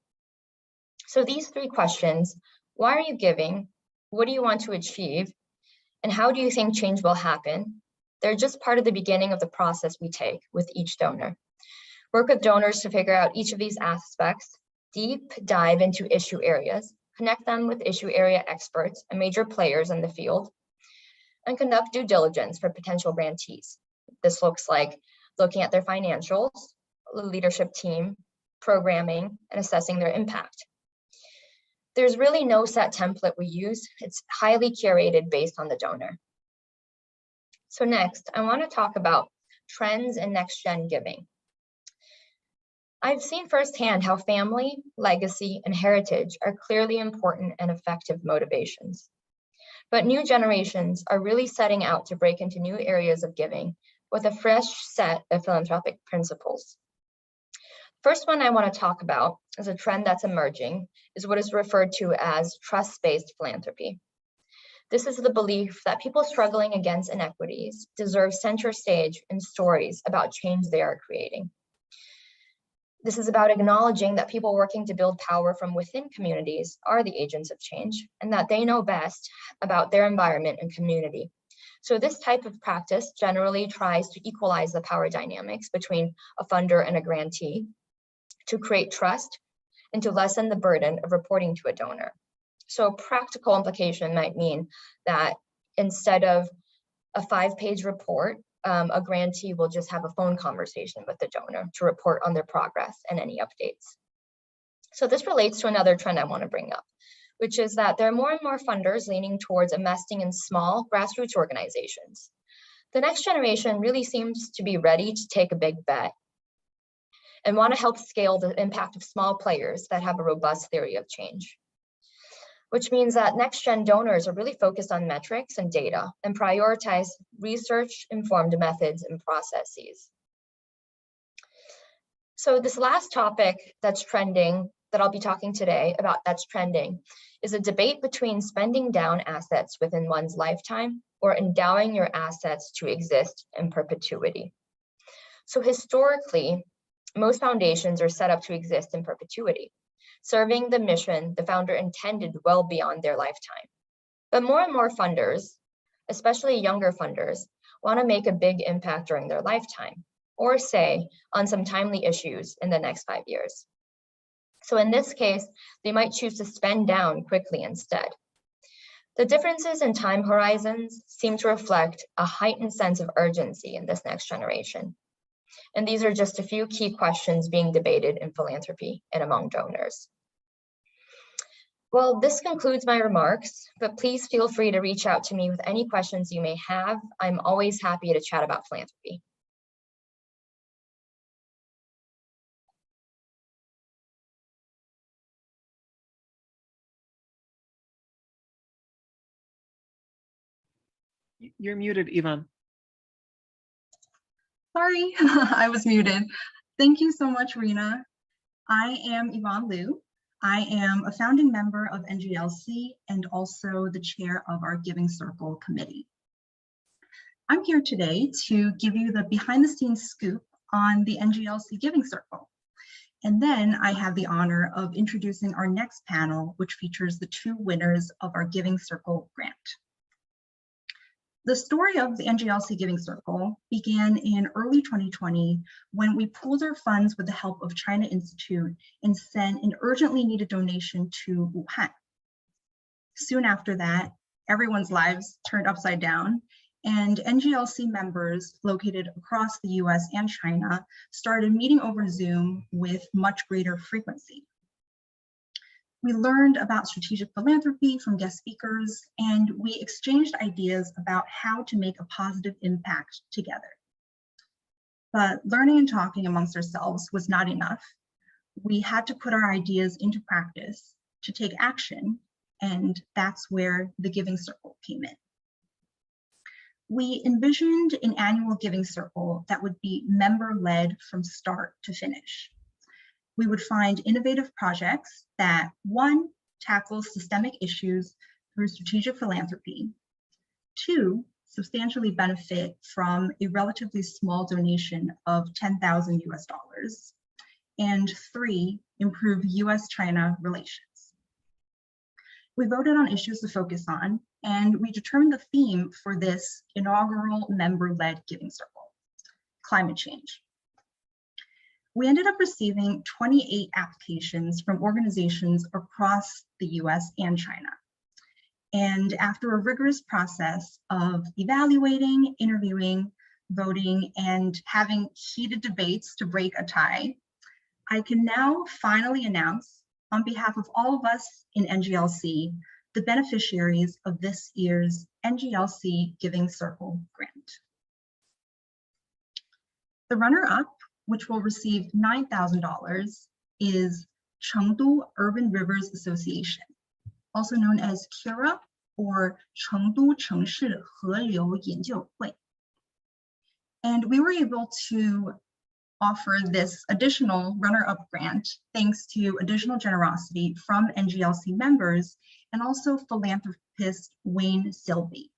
So these three questions: why are you giving? What do you want to achieve? And how do you think change will happen? They're just part of the beginning of the process we take with each donor. Work with donors to figure out each of these aspects, deep dive into issue areas, connect them with issue area experts and major players in the field, and conduct due diligence for potential grantees. This looks like looking at their financials, the leadership team, programming, and assessing their impact. There's really no set template we use. It's highly curated based on the donor. So next, I want to talk about trends in next-gen giving. I've seen firsthand how family, legacy, and heritage are clearly important and effective motivations. But new generations are really setting out to break into new areas of giving with a fresh set of philanthropic principles. First one I want to talk about as a trend that's emerging is what is referred to as trust-based philanthropy. This is the belief that people struggling against inequities deserve center stage in stories about change they are creating. This is about acknowledging that people working to build power from within communities are the agents of change, and that they know best about their environment and community. So this type of practice generally tries to equalize the power dynamics between a funder and a grantee, to create trust, and to lessen the burden of reporting to a donor. So a practical implication might mean that instead of a 5-page report, a grantee will just have a phone conversation with the donor to report on their progress and any updates. So this relates to another trend I want to bring up, which is that there are more and more funders leaning towards investing in small grassroots organizations. The next generation really seems to be ready to take a big bet and want to help scale the impact of small players that have a robust theory of change, which means that next-gen donors are really focused on metrics and data and prioritize research-informed methods and processes. So this last topic that's trending, that I'll be talking today about that's trending, is a debate between spending down assets within one's lifetime or endowing your assets to exist in perpetuity. So historically, most foundations are set up to exist in perpetuity, serving the mission the founder intended well beyond their lifetime. But more and more funders, especially younger funders, want to make a big impact during their lifetime, or say on some timely issues in the next 5 years. So in this case, they might choose to spend down quickly instead. The differences in time horizons seem to reflect a heightened sense of urgency in this next generation. And these are just a few key questions being debated in philanthropy and among donors. Well, this concludes my remarks, but please feel free to reach out to me with any questions you may have. I'm always happy to chat about philanthropy. You're muted, Yvonne. Sorry, I was muted. Thank you so much, Rena. I am Yvonne Liu. I am a founding member of NGLC and also the chair of our Giving Circle committee. I'm here today to give you the behind the scenes scoop on the NGLC Giving Circle. And then I have the honor of introducing our next panel, which features the two winners of our Giving Circle grant. The story of the NGLC Giving Circle began in early 2020 when we pooled our funds with the help of China Institute and sent an urgently needed donation to Wuhan. Soon after that, everyone's lives turned upside down, and NGLC members located across the US and China started meeting over Zoom with much greater frequency. We learned about strategic philanthropy from guest speakers, and we exchanged ideas about how to make a positive impact together. But learning and talking amongst ourselves was not enough. We had to put our ideas into practice to take action, and that's where the Giving Circle came in. We envisioned an annual Giving Circle that would be member-led from start to finish. We would find innovative projects that, one, tackle systemic issues through strategic philanthropy, two, substantially benefit from a relatively small donation of $10,000 US, and three, improve US-China relations. We voted on issues to focus on, and we determined the theme for this inaugural member-led Giving Circle: climate change. We ended up receiving 28 applications from organizations across the US and China. And after a rigorous process of evaluating, interviewing, voting, and having heated debates to break a tie, I can now finally announce, on behalf of all of us in NGLC, the beneficiaries of this year's NGLC Giving Circle grant. The runner-up, which will receive $9,000, is Chengdu Urban Rivers Association, also known as CURA, or Chengdu Chengshi Heliu Yanjiuhui. And we were able to offer this additional runner-up grant thanks to additional generosity from NGLC members and also philanthropist Wayne Silby.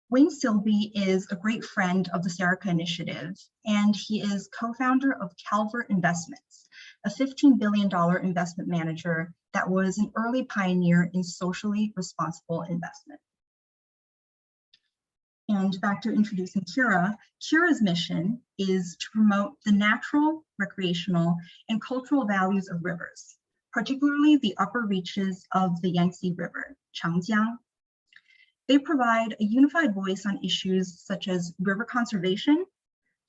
Wayne Silby is a great friend of the CINGS initiative, and he is co-founder of Calvert Investments, a $15 billion investment manager that was an early pioneer in socially responsible investment. And back to introducing CURA. CURA's mission is to promote the natural, recreational, and cultural values of rivers, particularly the upper reaches of the Yangtze River, Changjiang. They provide a unified voice on issues such as river conservation,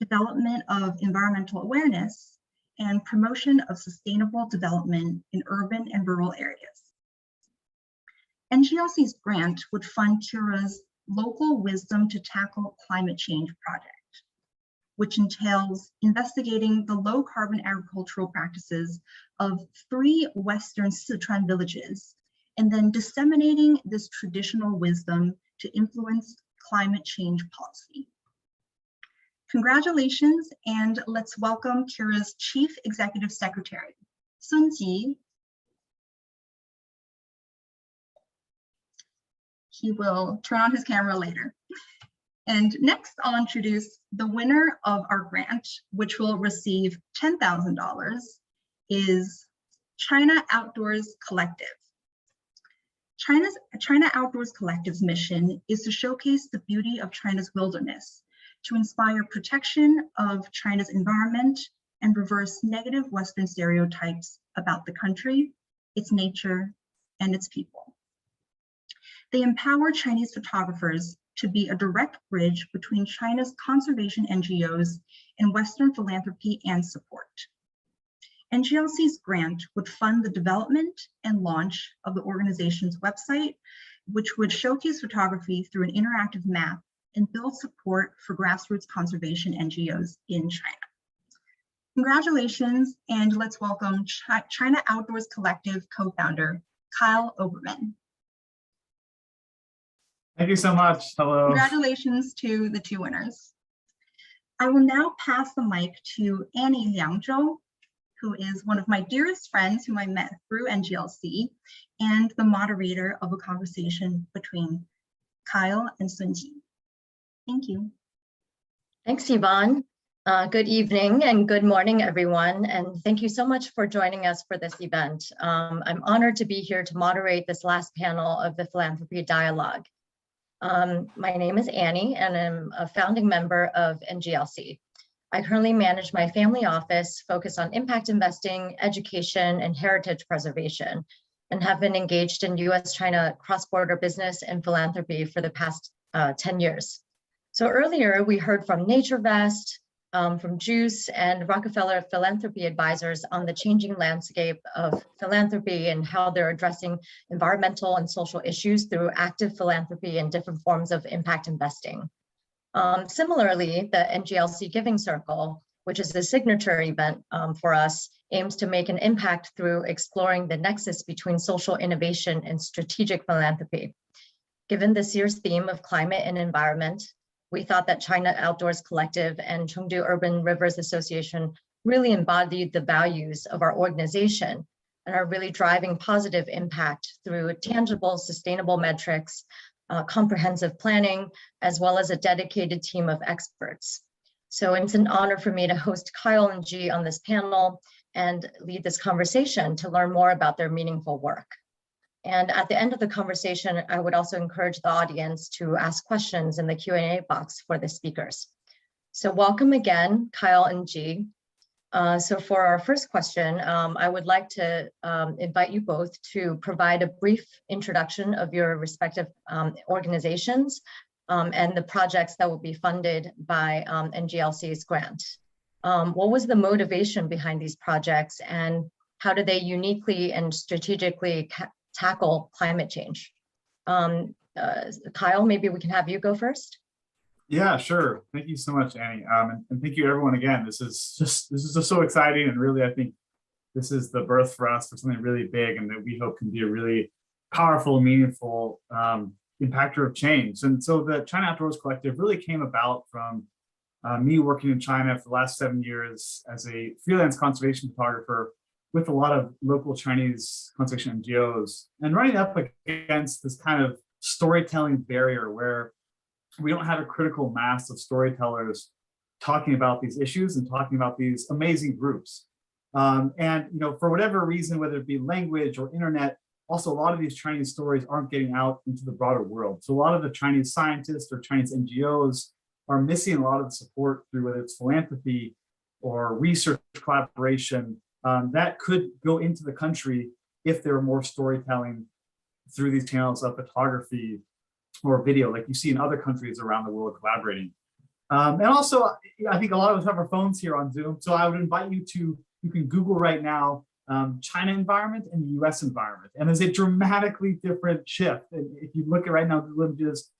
development of environmental awareness, and promotion of sustainable development in urban and rural areas. NGLC's grant would fund CURA's Local Wisdom to Tackle Climate Change project, which entails investigating the low carbon agricultural practices of 3 Western Sichuan villages, and then disseminating this traditional wisdom to influence climate change policy. Congratulations, and let's welcome CURA's Chief Executive Secretary, Sun Ji. He will turn on his camera later. And next, I'll introduce the winner of our grant, which will receive $10,000, is China Outdoors Collective. China Outdoors Collective's mission is to showcase the beauty of China's wilderness, to inspire protection of China's environment, and reverse negative Western stereotypes about the country, its nature, and its people. They empower Chinese photographers to be a direct bridge between China's conservation NGOs and Western philanthropy and support. NGLC's grant would fund the development and launch of the organization's website, which would showcase photography through an interactive map and build support for grassroots conservation NGOs in China. Congratulations, and let's welcome China Outdoors Collective co-founder, Kyle Oberman. Thank you so much. Hello. Congratulations to the two winners. I will now pass the mic to Annie Liangzhou, who is one of my dearest friends whom I met through NGLC and the moderator of a conversation between Kyle and Sunji. Thank you. Thanks, Yvonne. Good evening and good morning, everyone. And thank you so much for joining us for this event. I'm honored to be here to moderate this last panel of the Philanthropy Dialogue. My name is Annie, and I'm a founding member of NGLC. I currently manage my family office focused on impact investing, education, and heritage preservation, and have been engaged in U.S. China cross-border business and philanthropy for the past 10 years. So earlier we heard from NatureVest, from JUCCCE and Rockefeller Philanthropy Advisors on the changing landscape of philanthropy and how they're addressing environmental and social issues through active philanthropy and different forms of impact investing. Similarly, the NGLC Giving Circle, which is a signature event for us, aims to make an impact through exploring the nexus between social innovation and strategic philanthropy. Given this year's theme of climate and environment, we thought that China Outdoors Collective and Chengdu Urban Rivers Association really embodied the values of our organization and are really driving positive impact through tangible, sustainable metrics, comprehensive planning, as well as a dedicated team of experts. So it's an honor for me to host Kyle and G on this panel and lead this conversation to learn more about their meaningful work. And at the end of the conversation, I would also encourage the audience to ask questions in the Q&A box for the speakers. So welcome again, Kyle and G. So for our first question, I would like to invite you both to provide a brief introduction of your respective organizations and the projects that will be funded by NGLC's grant. What was the motivation behind these projects, and how do they uniquely and strategically tackle climate change? Kyle, maybe we can have you go first. Yeah, sure. Thank you so much, Annie. And thank you everyone again. This is just so exciting, and really I think this is the birth for us for something really big and that we hope can be a really powerful, meaningful impactor of change. And so the China Outdoors Collective really came about from me working in China for the last 7 years as a freelance conservation photographer with a lot of local Chinese conservation NGOs, and running up against this kind of storytelling barrier where we don't have a critical mass of storytellers talking about these issues and talking about these amazing groups. And for whatever reason, whether it be language or internet, also a lot of these Chinese stories aren't getting out into the broader world. So a lot of the Chinese scientists or Chinese NGOs are missing a lot of the support through whether it's philanthropy or research collaboration that could go into the country if there were more storytelling through these channels of photography or video, like you see in other countries around the world collaborating. And also, I think a lot of us have our phones here on Zoom, so I would invite you can Google right now, China environment and the US environment. And there's a dramatically different shift. If you look at right now, Google Images,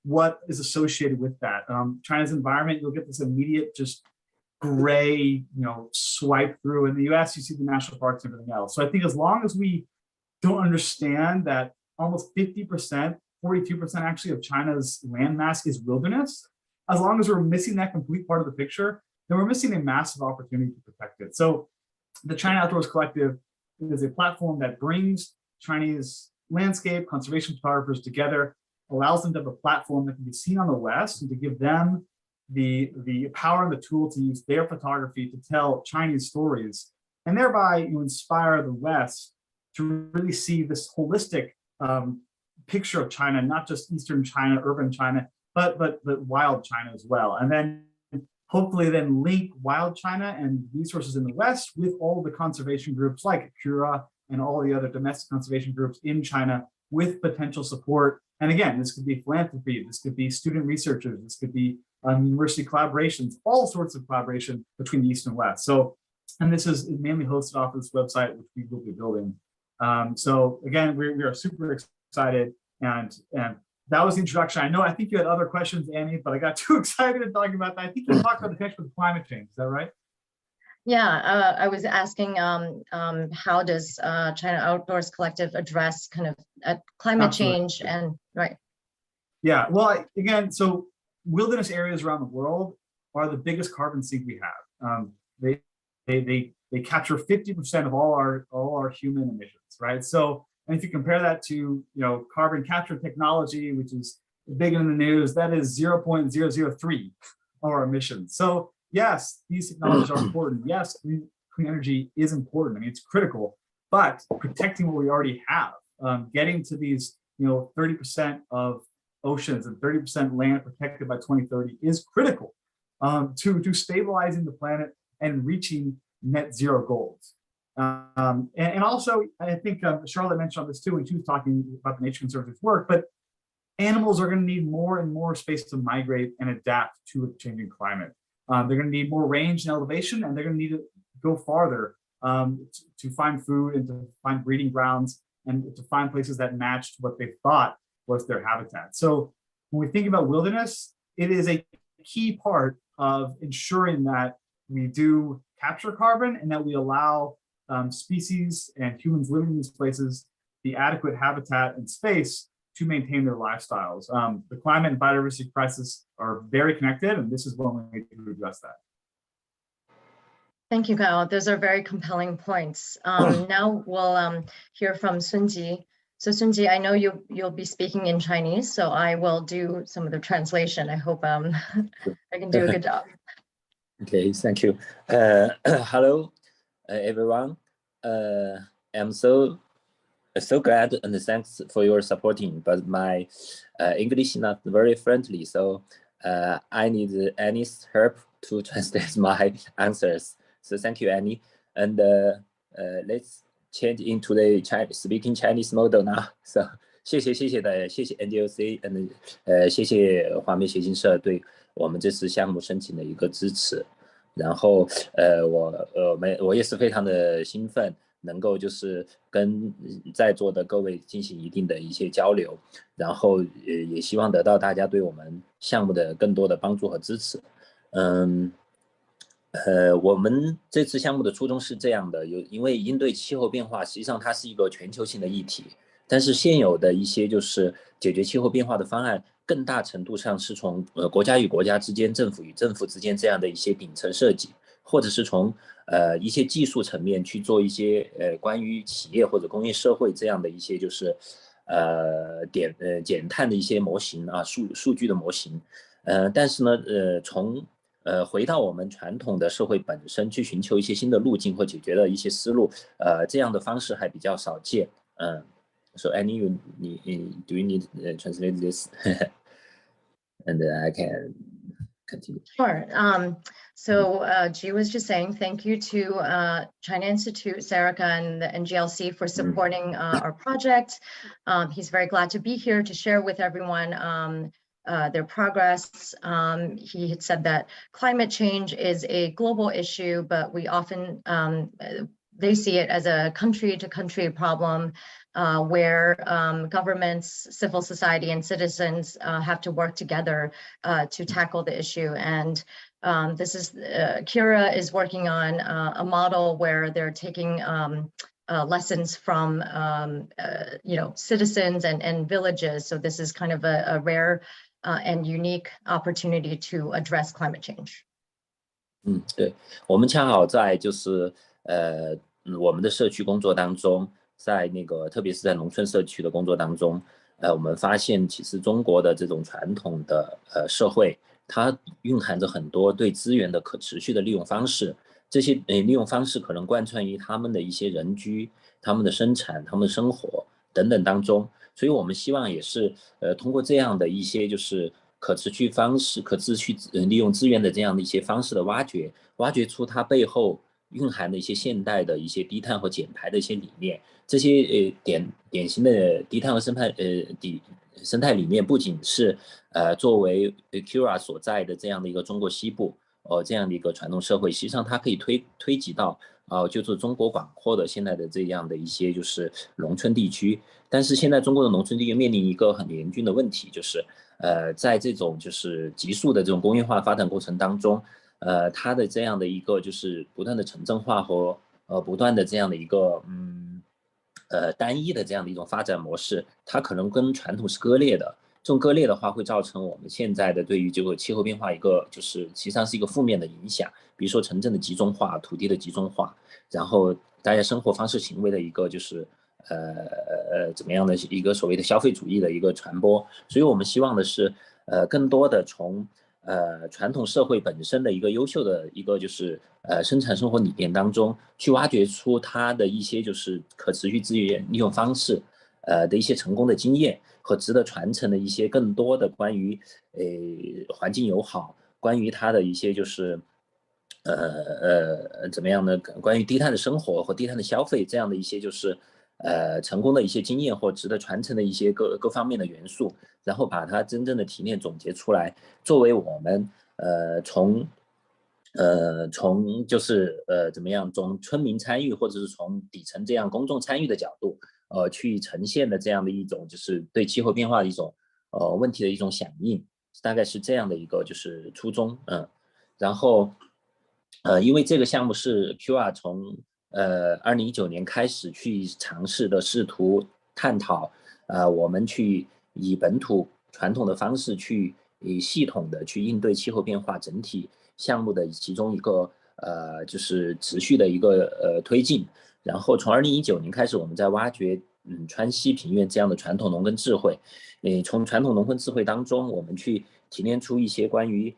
what is associated with that? China's environment, you'll get this immediate just gray, swipe through. In the US, you see the national parks and everything else. So I think as long as we don't understand that almost 50%, 42% actually of China's landmass is wilderness, as long as we're missing that complete part of the picture, then we're missing a massive opportunity to protect it. So the China Outdoors Collective is a platform that brings Chinese landscape conservation photographers together, allows them to have a platform that can be seen on the West, and to give them the power and the tool to use their photography to tell Chinese stories, and thereby inspire the West to really see this holistic picture of China, not just Eastern China, urban China, but wild China as well. And then hopefully then link Wild China and resources in the West with all the conservation groups like Cura and all the other domestic conservation groups in China with potential support. And again, this could be philanthropy, this could be student researchers, this could be university collaborations, all sorts of collaboration between the East and West. So, and this is mainly hosted off of this website, which we will be building. So again, we are super excited, and that was the introduction. I think you had other questions, Annie, but I got too excited in talking about that. I think you talked about the connection with climate change. Is that right? Yeah, I was asking how does China Outdoors Collective address kind of climate change and right? Yeah, well, again, so wilderness areas around the world are the biggest carbon sink we have. They capture 50% of all our human emissions, right? So, and if you compare that to carbon capture technology, which is big in the news, that is 0.003 of our emissions. So yes, these technologies are important. Yes, clean energy is important. I mean, it's critical, but protecting what we already have, getting to these 30% of oceans and 30% land protected by 2030 is critical to stabilizing the planet and reaching net zero goals. And also, I think Charlotte mentioned on this too when she was talking about the Nature Conservancy's work, but animals are going to need more and more space to migrate and adapt to a changing climate. They're going to need more range and elevation, and they're going to need to go farther to find food and to find breeding grounds and to find places that matched what they thought was their habitat. So when we think about wilderness, it is a key part of ensuring that we do capture carbon and that we allow species and humans living in these places the adequate habitat and space to maintain their lifestyles. The climate and biodiversity crisis are very connected, and this is one way to address that. Thank you, Kyle. Those are very compelling points. Now we'll hear from Sunji. So Sunji, I know you'll be speaking in Chinese, so I will do some of the translation. I hope I can do a good job. Okay, thank you. Hello, everyone. I'm so glad and thanks for your supporting, but my English is not very friendly, so I need Annie's help to translate my answers. So thank you, Annie. And let's change into the speaking Chinese model now. So 谢谢 NGLC， 谢谢华媒协进社对我们这次项目申请的一个支持。然后我也是非常的兴奋，能够就是跟在座的各位进行一定的一些交流，然后也希望得到大家对我们项目的更多的帮助和支持。我们这次项目的初衷是这样的，因为应对气候变化，实际上它是一个全球性的议题，但是现有的一些就是解决气候变化的方案，更大程度上是从国家与国家之间、政府与政府之间这样的一些顶层设计，或者是从一些技术层面去做一些关于企业或者工业社会这样的一些就是减碳的一些模型啊，数据的模型。但是呢，从回到我们传统的社会本身去寻求一些新的路径或解决的一些思路，这样的方式还比较少见。So Annie, do you need to translate this? And I can continue. Sure. So Ji was just saying thank you to China Institute-Serica and the NGLC for supporting our project. He's very glad to be here to share with everyone their progress. He had said that climate change is a global issue, but we often, they see it as a country-to-country problem where governments, civil society, and citizens have to work together to tackle the issue. And this is, Cura is working on a model where they're taking lessons from, citizens and villages. So this is kind of a rare and unique opportunity to address climate change. 对，我们恰好在就是我们的社区工作当中，在那个特别是在农村社区的工作当中，我们发现其实中国的这种传统的社会，它蕴含着很多对资源的可持续的利用方式。这些利用方式可能贯穿于他们的一些人居、他们的生产、他们的生活等等当中。所以我们希望也是通过这样的一些就是可持续方式、可持续利用资源的这样的一些方式的挖掘出它背后蕴含的一些现代的一些低碳和减排的一些理念。这些典型的低碳和生态理念，不仅是作为 CURA 所在的这样的一个中国西部这样的一个传统社会，实际上它可以推及到就是中国广阔的现在的这样的一些就是农村地区。但是现在中国的农村地区面临一个很严峻的问题，就是在这种就是急速的这种工业化发展过程当中，它的这样的一个就是不断的城镇化和不断的这样的一个单一的这样的一种发展模式，它可能跟传统是割裂的。这种割裂的话，会造成我们现在的对于这个气候变化一个就是实际上是一个负面的影响。比如说城镇的集中化、土地的集中化，然后大家生活方式行为的一个就是怎么样的一个所谓的消费主义的一个传播。所以我们希望的是更多的从传统社会本身的一个优秀的一个就是生产生活理念当中，去挖掘出它的一些就是可持续资源利用方式的一些成功的经验和值得传承的一些更多的关于环境友好，关于它的一些就是怎么样呢？关于低碳的生活和低碳的消费这样的一些就是成功的一些经验或值得传承的一些各方面的元素，然后把它真正的提炼总结出来，作为我们从就是怎么样，从村民参与或者是从底层这样公众参与的角度，去呈现的这样的一种就是对气候变化的一种问题的一种响应，大概是这样的一个就是初衷。然后因为这个项目是 CURA 从2019年开始去尝试的，试图探讨我们去以本土传统的方式去以系统的去应对气候变化整体项目的其中一个就是持续的一个推进。然后从2019年开始，我们在挖掘川西平原这样的传统农耕智慧，从传统农耕智慧当中，我们去提炼出一些关于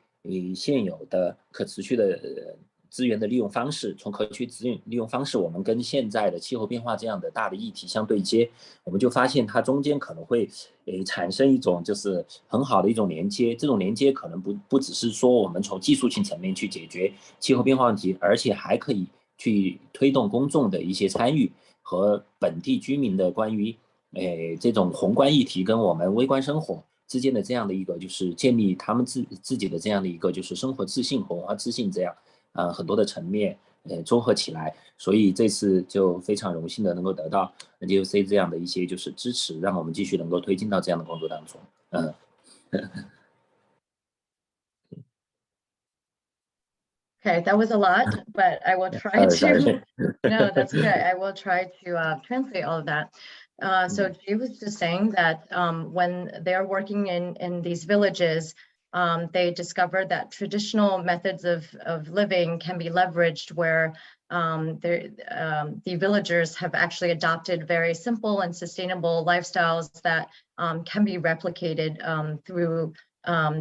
现有的可持续的资源的利用方式，从可持续资源利用方式，我们跟现在的气候变化这样的大的议题相对接，我们就发现它中间可能会产生一种就是很好的一种连接。这种连接可能不只是说我们从技术性层面去解决气候变化问题，而且还可以去推动公众的一些参与和本地居民的关于这种宏观议题跟我们微观生活之间的这样的一个就是建立他们自己的这样的一个就是生活自信和文化自信这样很多的层面综合起来。所以这次就非常荣幸的能够得到 NGLC 这样的一些就是支持，让我们继续能够推进到这样的工作当中。Okay, that was a lot, but I will try to. No, that's good. I will try to translate all of that. So Jay was just saying that when they're working in these villages, they discovered that traditional methods of living can be leveraged where the villagers have actually adopted very simple and sustainable lifestyles that can be replicated through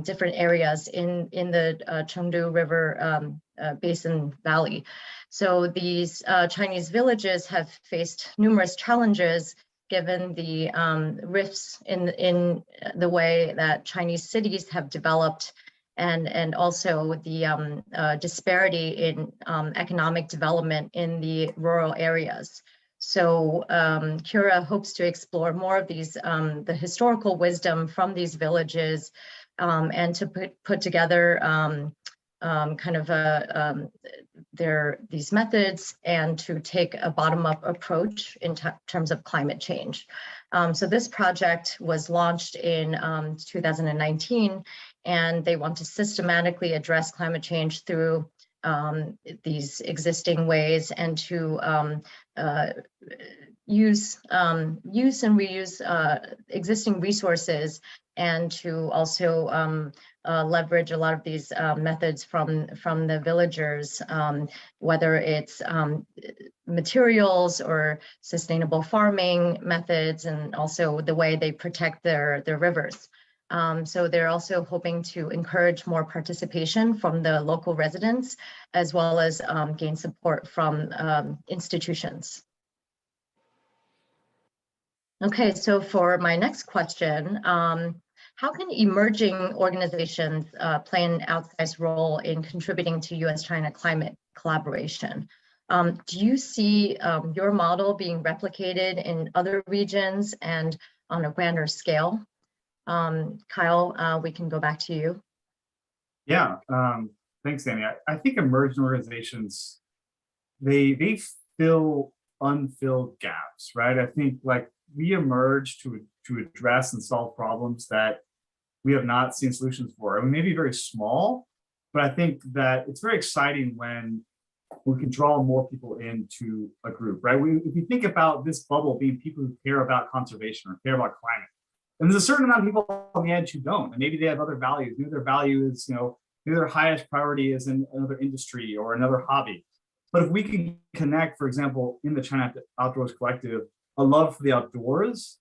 different areas in the Chengdu River Basin Valley. So these Chinese villages have faced numerous challenges given the rifts in the way that Chinese cities have developed, and also the disparity in economic development in the rural areas. So CURA hopes to explore more of these, the historical wisdom from these villages, and to put together kind of these methods, and to take a bottom-up approach in terms of climate change. So this project was launched in 2019, and they want to systematically address climate change through these existing ways, and to use and reuse existing resources, and to also leverage a lot of these methods from the villagers, whether it's materials or sustainable farming methods, and also the way they protect their rivers. So they're also hoping to encourage more participation from the local residents, as well as gain support from institutions. Okay, so for my next question, how can emerging organizations play an outsized role in contributing to U.S. China climate collaboration? Do you see your model being replicated in other regions and on a grander scale? Kyle, we can go back to you. Yeah, thanks, Annie. I think emerging organizations, they fill unfilled gaps, right? I think like we emerge to address and solve problems that we have not seen solutions for. I mean, maybe very small, but I think that it's very exciting when we can draw more people into a group, right? If we think about this bubble being people who care about conservation or care about climate, and there's a certain amount of people on the edge who don't, and maybe they have other values. Maybe their value is, maybe their highest priority is in another industry or another hobby. But if we can connect, for example, in the China Outdoors Collective, a love for the outdoors,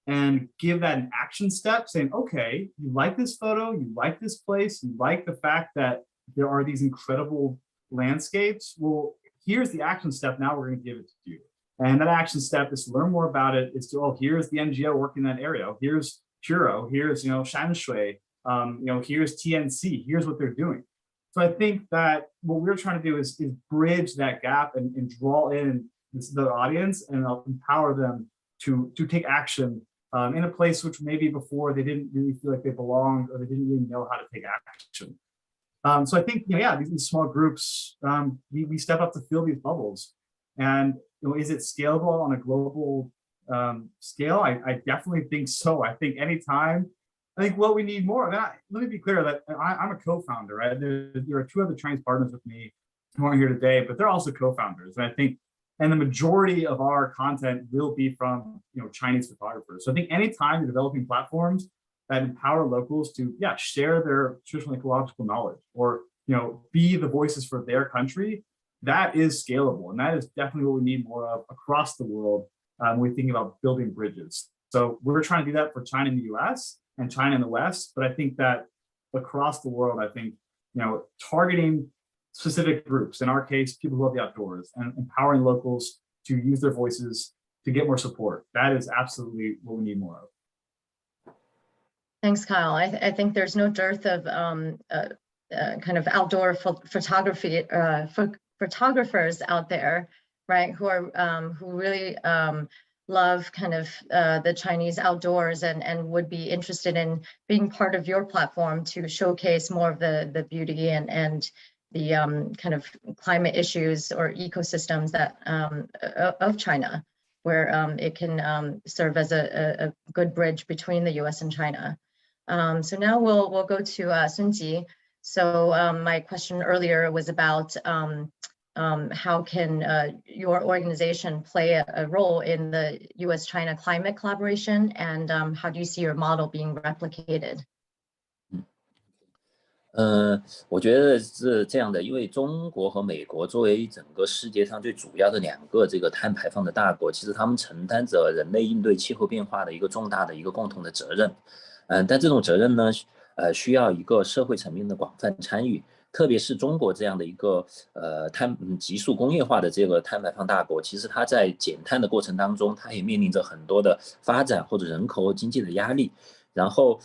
and give that an action step saying, okay, you like this photo, you like this place, you like the fact that there are these incredible landscapes. Well, here's the action step. Now we're going to give it to you. And that action step is to learn more about it. Is to, oh, here's the NGO working in that area. Here's Puro. Here's, Shanshui. Here's TNC. Here's what they're doing. So I think that what we're trying to do is bridge that gap and draw in the audience and empower them to take action in a place which maybe before they didn't really feel like they belonged or they didn't really know how to take action. So I think, these small groups, we step up to fill these bubbles. And is it scalable on a global scale? I definitely think so. I think what we need more. Let me be clear that I'm a co-founder, right? There are two other Chinese partners with me who aren't here today, but they're also co-founders. And I think, and the majority of our content will be from Chinese photographers. So I think anytime you're developing platforms that empower locals to share their traditional ecological knowledge or be the voices for their country, that is scalable, and that is definitely what we need more of across the world when we think about building bridges. So we're trying to do that for China in the U.S. and China in the West, but I think that across the world, I think targeting specific groups, in our case, people who love the outdoors, and empowering locals to use their voices to get more support. That is absolutely what we need more of. Thanks, Kyle. I think there's no dearth of kind of outdoor photography photographers out there, right? Who really love kind of the Chinese outdoors and would be interested in being part of your platform to showcase more of the beauty and the kind of climate issues or ecosystems that of China, where it can serve as a good bridge between the U.S. and China. So now we'll go to Sunji. So my question earlier was about how can your organization play a role in the U.S. China climate collaboration, and how do you see your model being replicated? 我觉得是这样的，因为中国和美国作为整个世界上最主要的两个这个碳排放的大国，其实他们承担着人类应对气候变化的一个重大的一个共同的责任。但这种责任呢，需要一个社会层面的广泛参与，特别是中国这样的一个急速工业化的这个碳排放大国，其实它在减碳的过程当中，它也面临着很多的发展或者人口和经济的压力。然后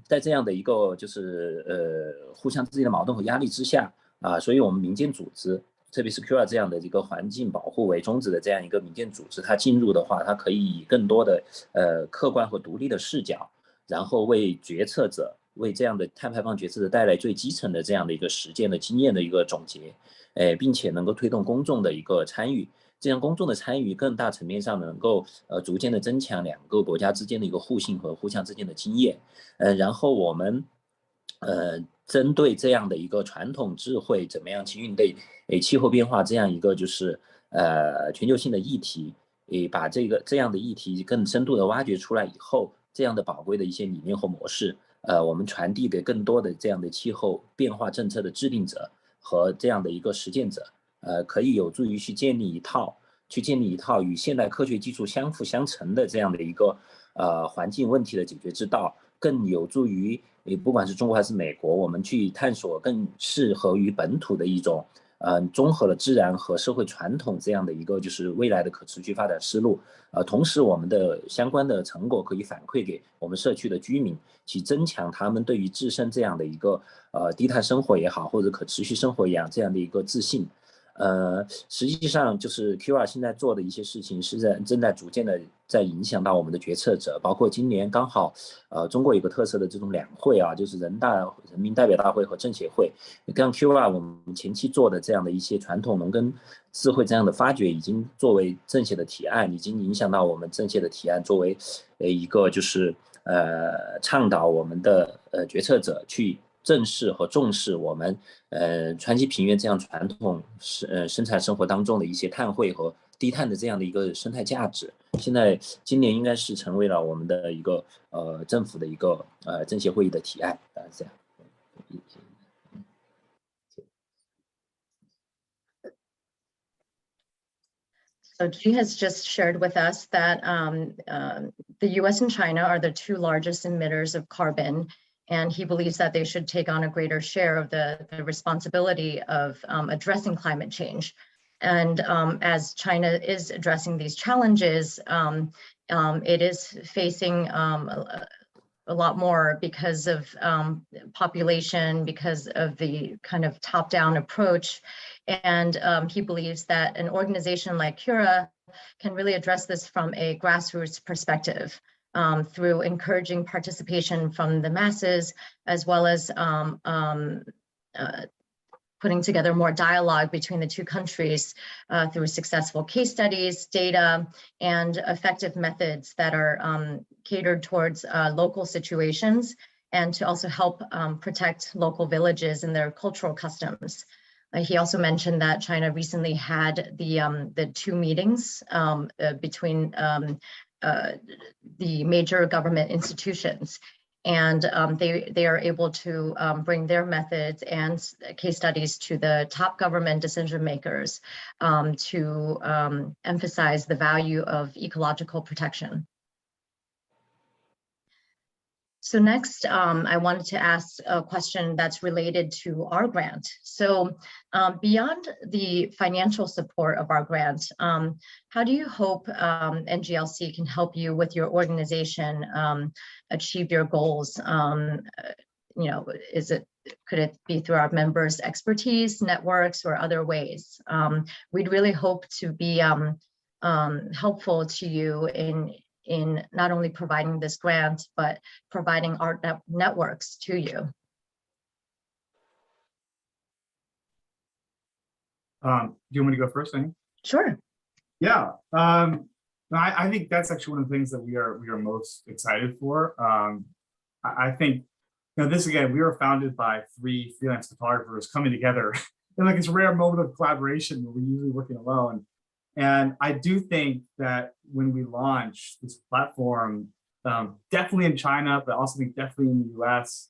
在这样的一个就是互相之间的矛盾和压力之下所以我们民间组织，特别是 QR 这样的一个环境保护为宗旨的这样一个民间组织，它进入的话，它可以以更多的客观和独立的视角，然后为决策者，为这样的碳排放决策者带来最基层的这样的一个实践的经验的一个总结，并且能够推动公众的一个参与。这样公众的参与更大层面上能够逐渐的增强两个国家之间的一个互信和互相之间的经验。然后我们针对这样的一个传统智慧怎么样去应对气候变化这样一个就是全球性的议题，把这样的议题更深度的挖掘出来以后，这样的宝贵的一些理念和模式，我们传递给更多的这样的气候变化政策的制定者和这样的一个实践者。可以有助于去建立一套与现代科学技术相辅相成的这样的一个环境问题的解决之道，更有助于不管是中国还是美国，我们去探索更适合于本土的一种综合了自然和社会传统这样的一个就是未来的可持续发展思路。同时我们的相关的成果可以反馈给我们社区的居民，去增强他们对于自身这样的一个低碳生活也好，或者可持续生活也好这样的一个自信。实际上就是 QR 现在做的一些事情是正在逐渐的在影响到我们的决策者，包括今年刚好中国有个特色的这种两会啊，就是人民代表大会和政协会，像 QR 我们前期做的这样的一些传统农耕智慧这样的发掘，已经作为政协的提案，已经影响到我们政协的提案，作为一个就是倡导我们的决策者去正视和重视我们川西平原这样传统生产生活当中的一些碳汇和低碳的这样的一个生态价值。现在今年应该是成为了我们的一个政府的一个政协会议的提案，这样。So G has just shared with us that the U.S. and China are the two largest emitters of carbon, and he believes that they should take on a greater share of the responsibility of addressing climate change. And as China is addressing these challenges, it is facing a lot more because of population, because of the kind of top-down approach. And he believes that an organization like Cura can really address this from a grassroots perspective through encouraging participation from the masses, as well as putting together more dialogue between the two countries through successful case studies, data, and effective methods that are catered towards local situations, and to also help protect local villages and their cultural customs. He also mentioned that China recently had the two meetings between the major government institutions, and they are able to bring their methods and case studies to the top government decision makers to emphasize the value of ecological protection. So next, I wanted to ask a question that's related to our grant. So beyond the financial support of our grant, how do you hope NGLC can help you with your organization achieve your goals? You know, could it be through our members' expertise, networks, or other ways? We'd really hope to be helpful to you in not only providing this grant, but providing our networks to you. Do you want me to go first, Amy? Sure. Yeah, I think that's actually one of the things that we are most excited for. I think, you know, this again, we were founded by 3 freelance photographers coming together in like this rare moment of collaboration where we're usually working alone. And I do think that when we launch this platform, definitely in China, but also think definitely in the US,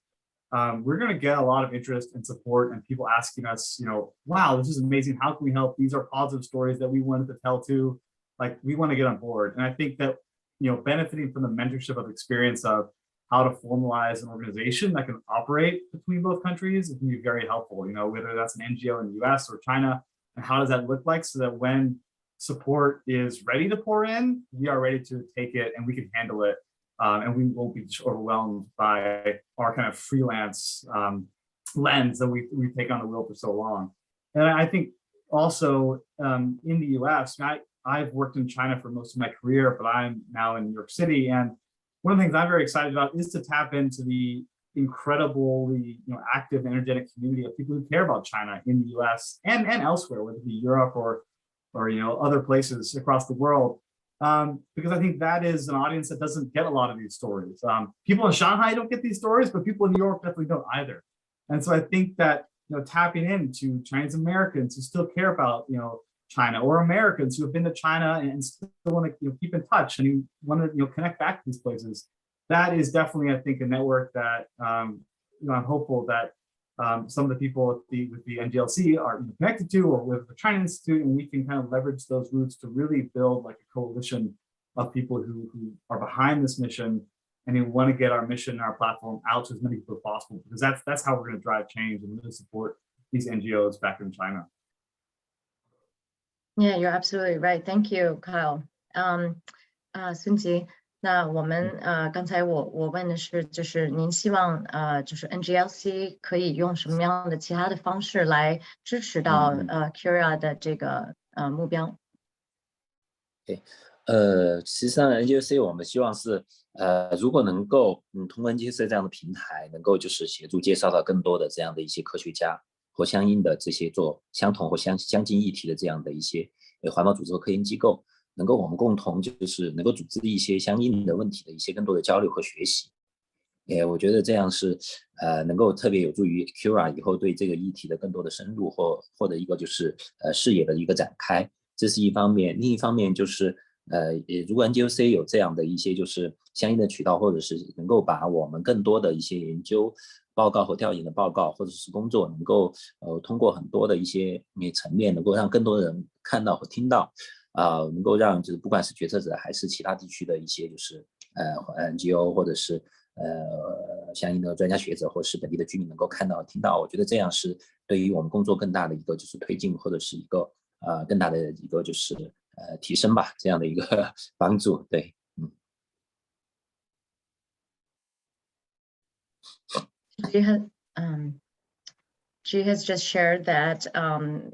we're going to get a lot of interest and support and people asking us, you know, wow, this is amazing. How can we help? These are positive stories that we wanted to tell too. Like, we want to get on board. And I think that, you know, benefiting from the mentorship of experience of how to formalize an organization that can operate between both countries, it can be very helpful, you know, whether that's an NGO in the US or China, and how does that look like so that when support is ready to pour in, we are ready to take it and we can handle it. And we won't be overwhelmed by our kind of freelance lens that we take on the wheel for so long. And I think also in the US, I've worked in China for most of my career, but I'm now in New York City. And one of the things I'm very excited about is to tap into the incredibly, you know, active, energetic community of people who care about China in the US and elsewhere, whether it be Europe or you know, other places across the world, because I think that is an audience that doesn't get a lot of these stories. People in Shanghai don't get these stories, but people in New York definitely don't either. And so I think that, you know, tapping into Chinese Americans who still care about, you know, China, or Americans who have been to China and still want to, you know, keep in touch and who want to, you know, connect back to these places, that is definitely, I think, a network that you know, I'm hopeful that some of the people with the NGLC are connected to, or with the China Institute, and we can kind of leverage those roots to really build like a coalition of people who are behind this mission and who want to get our mission and our platform out to as many people as possible, because that's how we're going to drive change and really support these NGOs back in China. Yeah, you're absolutely right. Thank you, Kyle. 孙吉，那我们刚才我问的是，就是您希望就是 NGLC 可以用什么样的其他的方式来支持到CURA 的这个目标？对，实际上 NGLC 我们希望是如果能够通过 NGLC 这样的平台，能够就是协助介绍到更多的这样的一些科学家或相应的这些做相同或相近议题的这样的一些环保组织和科研机构，能够我们共同就是能够组织一些相应的问题的一些更多的交流和学习。我觉得这样是能够特别有助于 CURA 以后对这个议题的更多的深入或者一个就是视野的一个展开，这是一方面。另一方面就是如果 NGLC 有这样的一些就是相应的渠道，或者是能够把我们更多的一些研究报告和调研的报告或者是工作能够通过很多的一些层面，能够让更多的人看到和听到能够让就是不管是决策者还是其他地区的一些就是NGO 或者是相应的专家学者或是本地的居民能够看到听到，我觉得这样是对于我们工作更大的一个就是推进，或者是一个更大的一个就是提升吧，这样的一个帮助。对，G has just shared that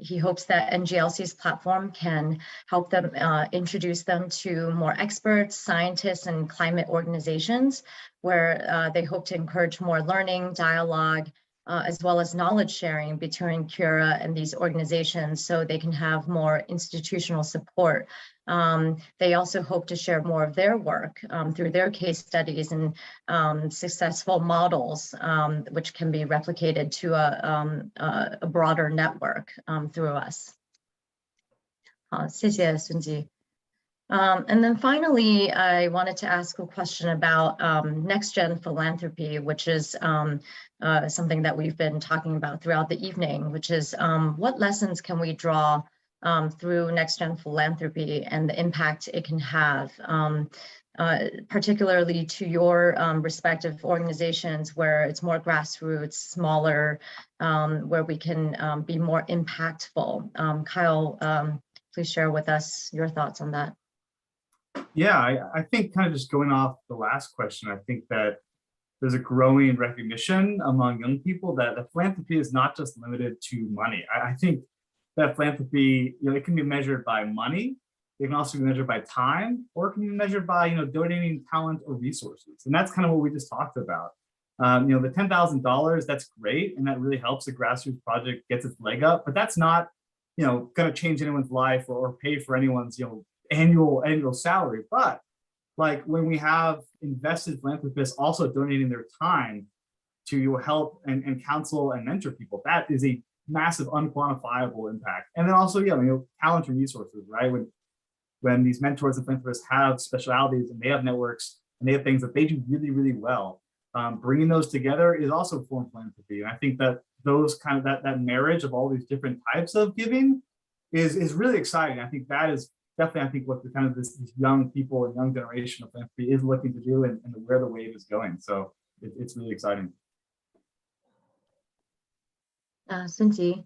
he hopes that NGLC's platform can help them introduce them to more experts, scientists, and climate organizations, where they hope to encourage more learning, dialogue, as well as knowledge sharing between CURA and these organizations so they can have more institutional support. They also hope to share more of their work through their case studies and successful models, which can be replicated to a broader network through us. 好，谢谢孙吉。And then finally, I wanted to ask a question about next-gen philanthropy, which is something that we've been talking about throughout the evening, which is what lessons can we draw through next-gen philanthropy and the impact it can have, particularly to your respective organizations where it's more grassroots, smaller, where we can be more impactful. Kyle, please share with us your thoughts on that. Yeah, I think kind of just going off the last question, I think that there's a growing recognition among young people that the philanthropy is not just limited to money. I think that philanthropy, it can be measured by money, it can also be measured by time, or it can be measured by, donating talent or resources. And that's kind of what we just talked about. The $10,000, that's great, and that really helps the grassroots project gets its leg up, but that's not, going to change anyone's life or pay for anyone's, annual salary. But like when we have invested philanthropists also donating their time to help and counsel and mentor people, that is a massive unquantifiable impact. And then also, talent and resources, right? When these mentors and philanthropists have specialities and they have networks and they have things that they do really, really well, bringing those together is also a form of philanthropy. And I think that those kind of that marriage of all these different types of giving is really exciting. I think that is definitely, I think, what the kind of this young people and young generation of philanthropy is looking to do and where the wave is going. So it's really exciting. 孙吉。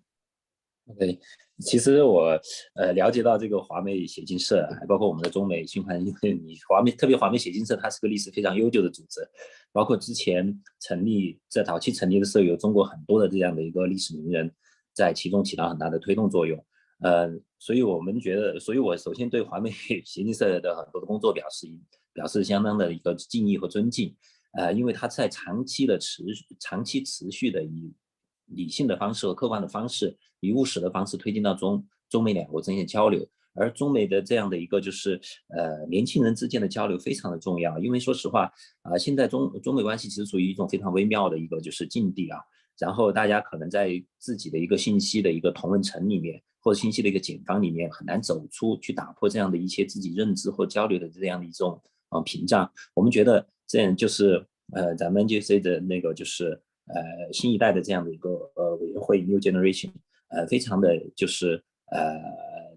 对，其实我了解到这个华美写经社，还包括我们的中美循环，因为特别华美写经社，它是个历史非常悠久的组织，包括之前在早期成立的时候，有中国很多的这样的一个历史名人在其中起到很大的推动作用。所以我们觉得，所以我首先对华美写经社的很多的工作表示相当的一个敬意和尊敬。因为它在长期持续的以理性的方式和客观的方式，以务实的方式推进到中美两国之间的交流。而中美的这样的一个就是年轻人之间的交流非常的重要，因为说实话现在中美关系其实处于一种非常微妙的一个就是境地啊。然后大家可能在自己的一个信息的一个同温层里面，或者信息的一个茧房里面，很难走出去打破这样的一些自己认知或交流的这样的一种屏障。我们觉得这样就是咱们 NGLC 的那个就是新一代的这样的一个委员会 New Generation， 非常的就是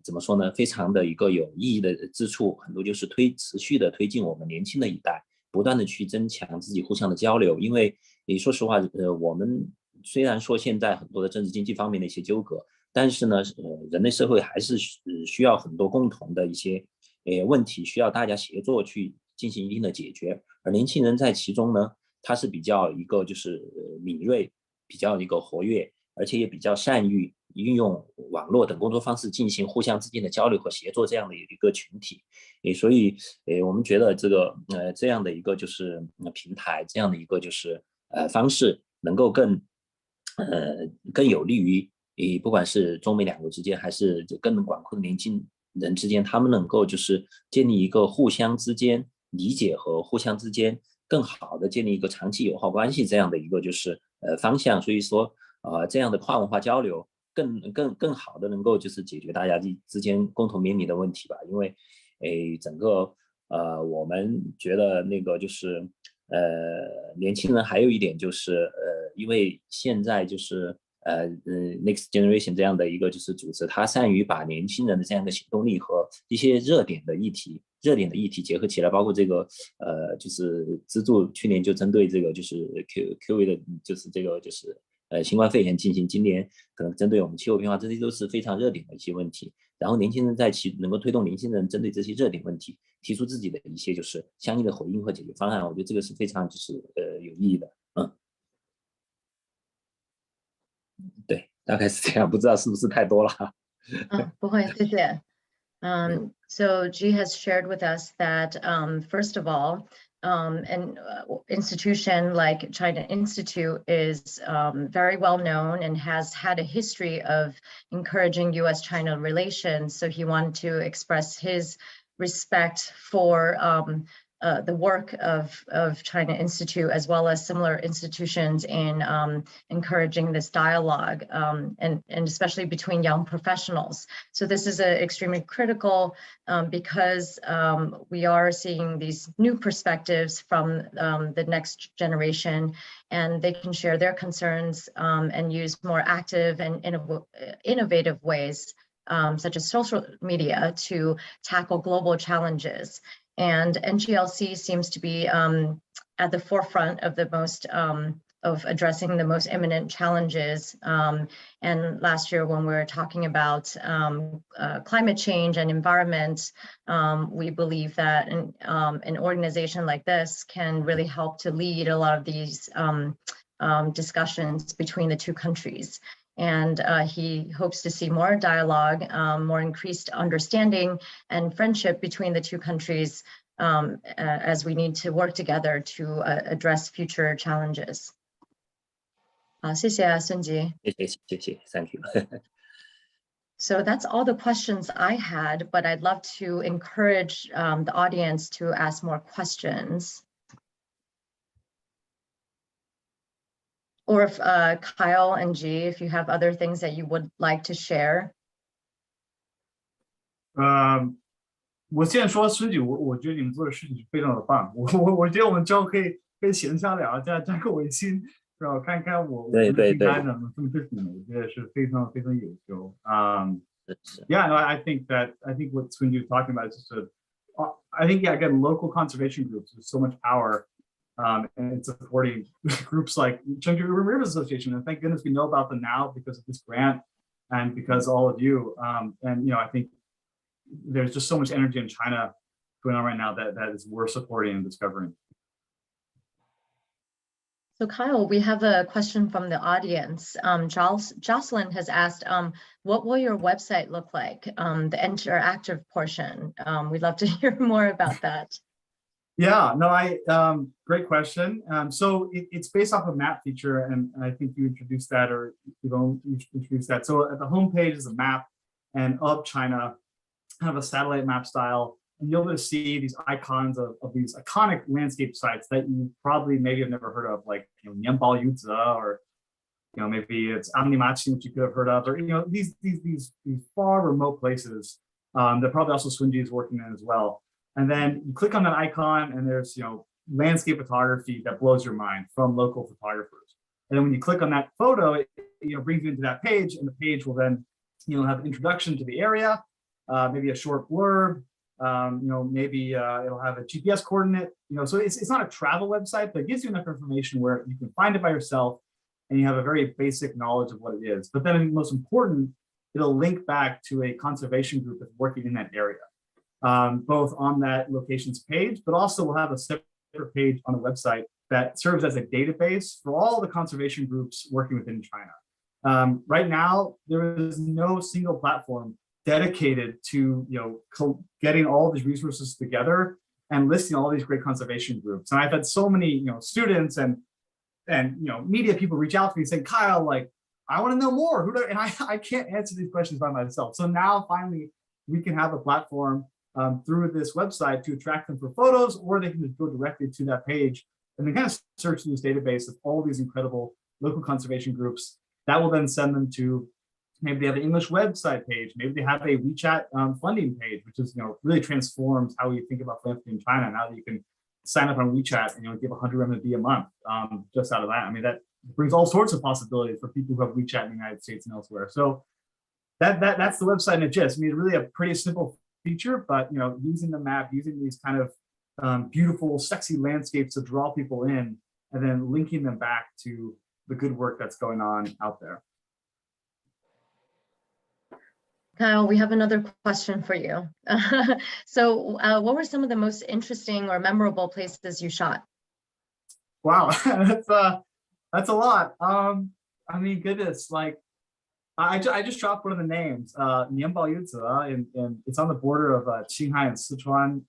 怎么说呢？非常的一个有意义的之处，很多就是持续的推进我们年轻的一代，不断的去增强自己互相的交流。因为你说实话，我们虽然说现在很多的政治经济方面的一些纠葛，但是呢，人类社会还是需要很多共同的一些问题，需要大家协作去进行一定的解决。而年轻人在其中呢，他是比较一个就是敏锐，比较一个活跃，而且也比较善于运用网络等工作方式进行互相之间的交流和协作这样的一个群体。所以我们觉得这个这样的一个就是平台，这样的一个就是方式，能够更有利于不管是中美两国之间，还是更广阔的年轻人之间，他们能够就是建立一个互相之间理解和互相之间更好的建立一个长期友好关系这样的一个就是方向。所以说这样的跨文化交流更好的能够就是解决大家之间共同面临的问题吧。因为整个我们觉得那个就是年轻人还有一点就是因为现在就是Next Generation 这样的一个就是组织，它善于把年轻人的这样的行动力和一些热点的议题结合起来，包括这个就是资助去年就针对这个就是 QV 的就是这个就是新冠肺炎进行，今年可能针对我们气候变化，这些都是非常热点的一些问题。然后年轻人能够推动年轻人针对这些热点问题提出自己的一些就是相应的回应和解决方案，我觉得这个是非常就是有意义的。对，大概是这样，不知道是不是太多了。不会，谢谢。So G has shared with us that first of all, an institution like China Institute is very well known and has had a history of encouraging U.S. China relations. So he wanted to express his respect for the work of China Institute, as well as similar institutions in encouraging this dialogue, and especially between young professionals. So this is extremely critical because we are seeing these new perspectives from the next generation, and they can share their concerns and use more active and innovative ways, such as social media, to tackle global challenges. And NGLC seems to be at the forefront of the most of addressing the most imminent challenges. And last year, when we were talking about climate change and environment, we believe that an organization like this can really help to lead a lot of these discussions between the two countries. And he hopes to see more dialogue, more increased understanding and friendship between the two countries as we need to work together to address future challenges. 谢谢孙吉。谢谢 Thank you. So that's all the questions I had, but I'd love to encourage the audience to ask more questions. Or if Kyle and G, if you have other things that you would like to share. 我现在说孙姐，我觉得你们做的事情非常的棒。我觉得我们之后可以线下聊，加个微信，然后看看我们平台怎么这么支持你们，我觉得是非常非常优秀。Yeah, no, I think what Swinji was talking about is just I think again, local conservation groups with so much power. And supporting groups like Chengdu Rivers Association. And thank goodness we know about them now because of this grant and because all of you. And I think there's just so much energy in China going on right now that is worth supporting and discovering. So Kyle, we have a question from the audience. Jocelyn has asked, what will your website look like? The interactive portion. We'd love to hear more about that. Yeah, no, great question. So it's based off a map feature, and I think you introduced that, or you introduced that. So at the homepage is a map and of China, kind of a satellite map style, and you'll be able to see these icons of these iconic landscape sites that you probably maybe have never heard of, like Nianbao Yuzi, or maybe it's Amnimachi, which you could have heard of, or these far remote places that probably also Swinji is working in as well. And then you click on that icon, and there's landscape photography that blows your mind from local photographers. And then when you click on that photo, it brings you into that page, and the page will then have an introduction to the area, maybe a short blurb, maybe it'll have a GPS coordinate. So it's not a travel website, but it gives you enough information where you can find it by yourself, and you have a very basic knowledge of what it is. But then the most important it'll link back to a conservation group that's working in that area, both on that locations page, but also we'll have a separate page on the website that serves as a database for all the conservation groups working within China. Right now, there is no single platform dedicated to getting all these resources together and listing all these great conservation groups. And I've had so many students and media people reach out to me saying, Kyle, like, I want to know more. And I can't answer these questions by myself. So now finally we can have a platform through this website to attract them for photos, or they can just go directly to that page and then kind of search through this database of all these incredible local conservation groups. That will then send them to, maybe they have an English website page, maybe they have a WeChat funding page, which is really transforms how we think about philanthropy in China. Now that you can sign up on WeChat and give 100 RMB a month just out of that. I mean, that brings all sorts of possibilities for people who have WeChat in the United States and elsewhere. So that's the website in a gist. I mean, really a pretty simple feature, but using the map, using these kind of beautiful, sexy landscapes to draw people in, and then linking them back to the good work that's going on out there. Kyle, we have another question for you. So what were some of the most interesting or memorable places you shot? Wow, that's a lot. I mean, goodness, like I just dropped one of the names, Nianbao Yuzi, and it's on the border of Qinghai and Sichuan.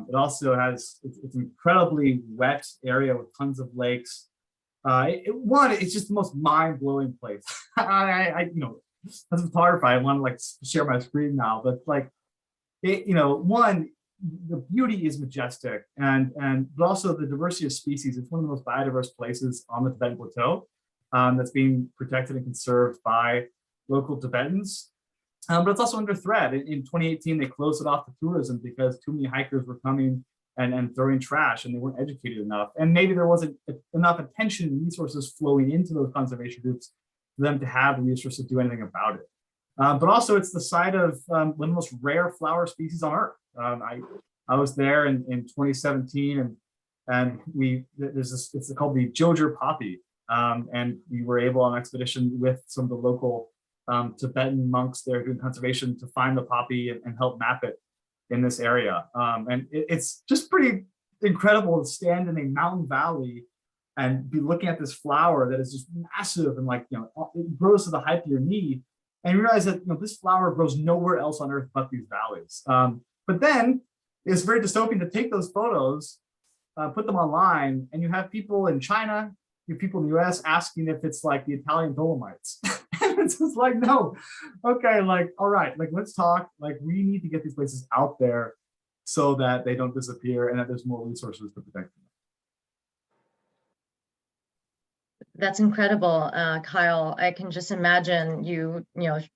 It also has, it's an incredibly wet area with tons of lakes. It's just the most mind-blowing place. As a photographer, I want to like share my screen now, but like, the beauty is majestic, but also the diversity of species. It's one of the most biodiverse places on the Tibetan Plateau that's being protected and conserved by local Tibetans. But it's also under threat. In 2018, they closed it off to tourism because too many hikers were coming and throwing trash, and they weren't educated enough. And maybe there wasn't enough attention and resources flowing into those conservation groups for them to have the resources to do anything about it. But also it's the site of one of the most rare flower species on Earth. I was there in 2017, and it's called the Jojer poppy. And we were able on an expedition with some of the local Tibetan monks there doing conservation to find the poppy and help map it in this area. And it's just pretty incredible to stand in a mountain valley and be looking at this flower that is just massive and it grows to the height of your knee, and you realize that this flower grows nowhere else on Earth but these valleys. But then it's very dystopian to take those photos, put them online, and you have people in China, you have people in the US asking if it's like the Italian Dolomites. And it's just like, no, okay, like, all right, like, let's talk, like, we need to get these places out there so that they don't disappear and that there's more resources to protect them. That's incredible, Kyle. I can just imagine you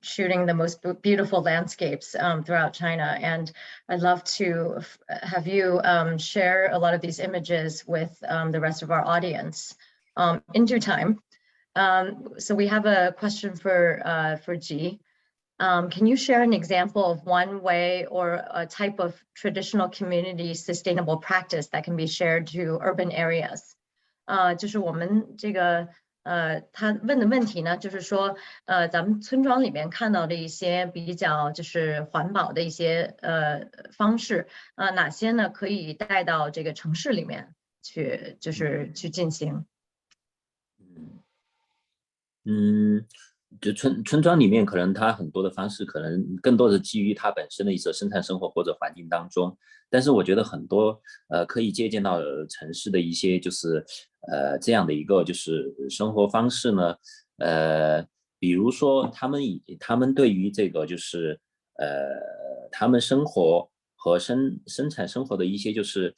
shooting the most beautiful landscapes throughout China, and I'd love to have you share a lot of these images with the rest of our audience in due time. So we have a question for Ji. Can you share an example of one way or a type of traditional community sustainable practice that can be shared to urban areas? 就是我们这个他问的问题呢，就是说咱们村庄里面看到的一些比较就是环保的一些方式，哪些呢可以带到这个城市里面去，就是去进行？就村庄里面，可能它很多的方式，可能更多的基于它本身的一些生产生活或者环境当中。但是我觉得很多可以借鉴到城市的一些就是这样的一个就是生活方式呢，比如说他们对于这个就是他们生活和生产生活的一些就是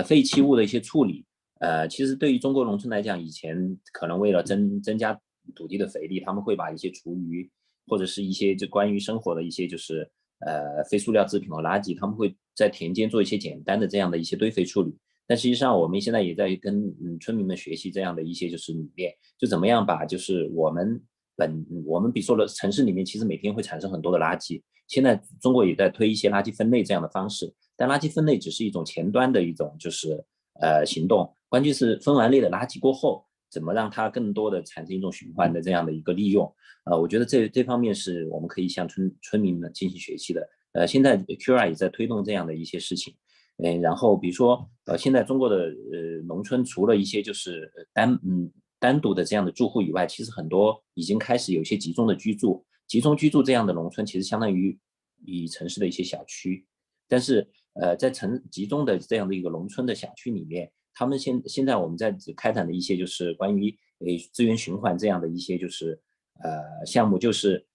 废弃物的一些处理，其实对于中国农村来讲，以前可能为了增加土地的肥力，他们会把一些厨余或者是一些就关于生活的一些就是非塑料制品和垃圾，他们会在田间做一些简单的这样的一些堆肥处理。但实际上我们现在也在跟村民们学习这样的一些就是理念，就怎么样把就是我们比如说的城市里面其实每天会产生很多的垃圾，现在中国也在推一些垃圾分类这样的方式，但垃圾分类只是一种前端的一种就是行动，关键是分完类的垃圾过后怎么让它更多的产生一种循环的这样的一个利用。我觉得这方面是我们可以向村民们进行学习的。现在 CURA 也在推动这样的一些事情。然后比如说现在中国的农村除了一些就是单独的这样的住户以外，其实很多已经开始有一些集中的居住。集中居住这样的农村，其实相当于城市的一些小区。但是在集中的这样的一个农村的小区里面，他们现在我们在开展的一些就是关于资源循环这样的一些就是项目，就是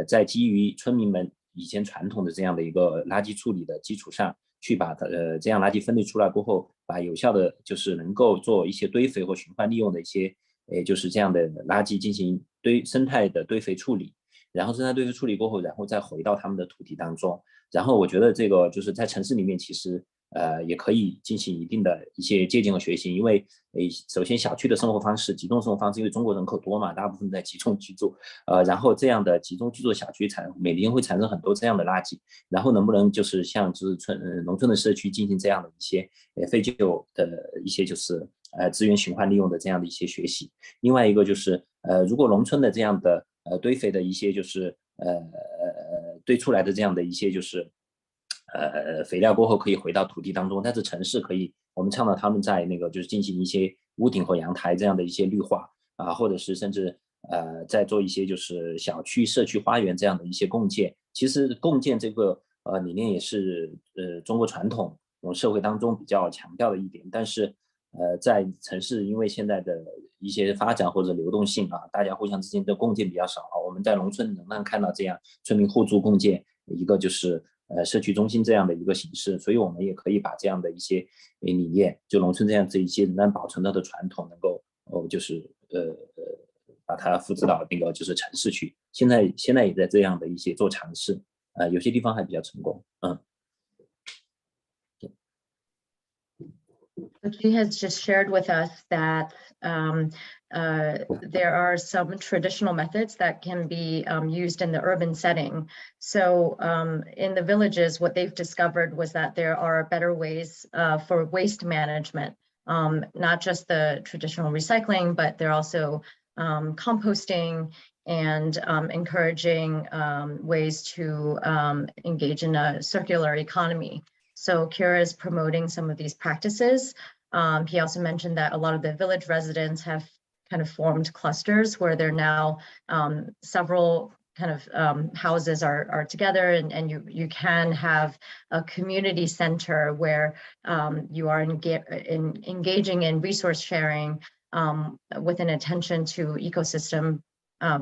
在基于村民们以前传统的这样的一个垃圾处理的基础上，去把这样垃圾分类出来过后，把有效的就是能够做一些堆肥或循环利用的一些就是这样的垃圾进行生态的堆肥处理，然后生态堆肥处理过后，然后再回到他们的土地当中。然后我觉得这个就是在城市里面其实也可以进行一定的一些借鉴和学习，因为首先小区的生活方式，集中生活方式，因为中国人口多嘛，大部分在集中居住，然后这样的集中居住的小区每年会产生很多这样的垃圾，然后能不能就是像就是农村的社区进行这样的一些废旧的一些就是资源循环利用的这样的一些学习。另外一个就是如果农村的这样的堆肥的一些就是堆出来的这样的一些就是肥料过后可以回到土地当中，但是城市可以我们倡导他们在那个就是进行一些屋顶和阳台这样的一些绿化或者是甚至在做一些就是小区社区花园这样的一些共建。其实共建这个理念也是中国传统社会当中比较强调的一点，但是在城市因为现在的一些发展或者流动性大家互相之间的共建比较少我们在农村仍然看到这样村民互助共建一个就是社区中心这样的一个形式，所以我们也可以把这样的一些理念，就农村这样这一些仍然保存到的传统，能够就是把它复制到那个就是城市去。现在也在这样的一些做尝试，有些地方还比较成功。She has just shared with us that there are some traditional methods that can be used in the urban setting. So in the villages, what they've discovered was that there are better ways for waste management, not just the traditional recycling, but they're also composting and encouraging ways to engage in a circular economy. So CURA is promoting some of these practices. He also mentioned that a lot of the village residents have kind of formed clusters where they're now several kind of houses are together, and you can have a community center where you are engaging in resource sharing with an attention to ecosystem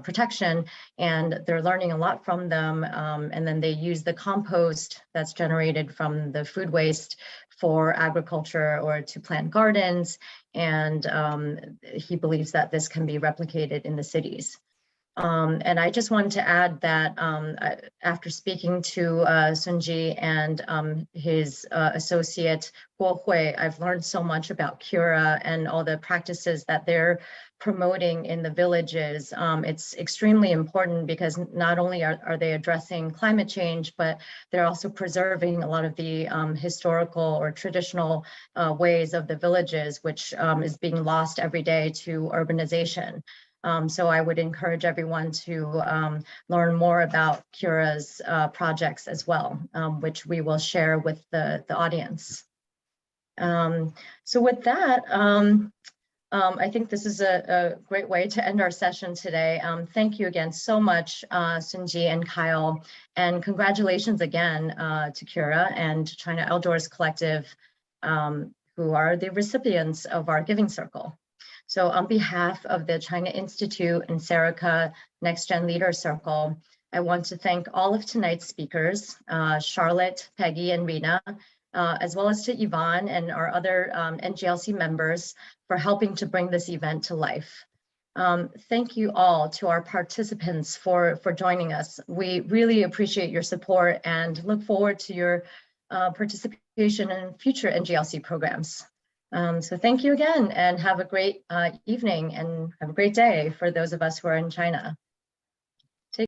protection, and they're learning a lot from them, and then they use the compost that's generated from the food waste for agriculture or to plant gardens, and he believes that this can be replicated in the cities. And I just wanted to add that after speaking to Sunji and his associate Guo Hui, I've learned so much about CURA and all the practices that they're promoting in the villages. It's extremely important because not only are they addressing climate change, but they're also preserving a lot of the historical or traditional ways of the villages, which is being lost every day to urbanization. So I would encourage everyone to learn more about CURA's projects as well, which we will share with the audience. So with that, I think this is a great way to end our session today. Thank you again so much, Sunji and Kyle, and congratulations again to CURA and China Outdoors Collective, who are the recipients of our Giving Circle. So on behalf of the China Institute and CINGS Next Gen Leader Circle, I want to thank all of tonight's speakers, Charlotte, Peggy, and Rena, as well as to Yvonne and our other NGLC members for helping to bring this event to life. Thank you all to our participants for joining us. We really appreciate your support and look forward to your participation in future NGLC programs. So thank you again and have a great evening and have a great day for those of us who are in China.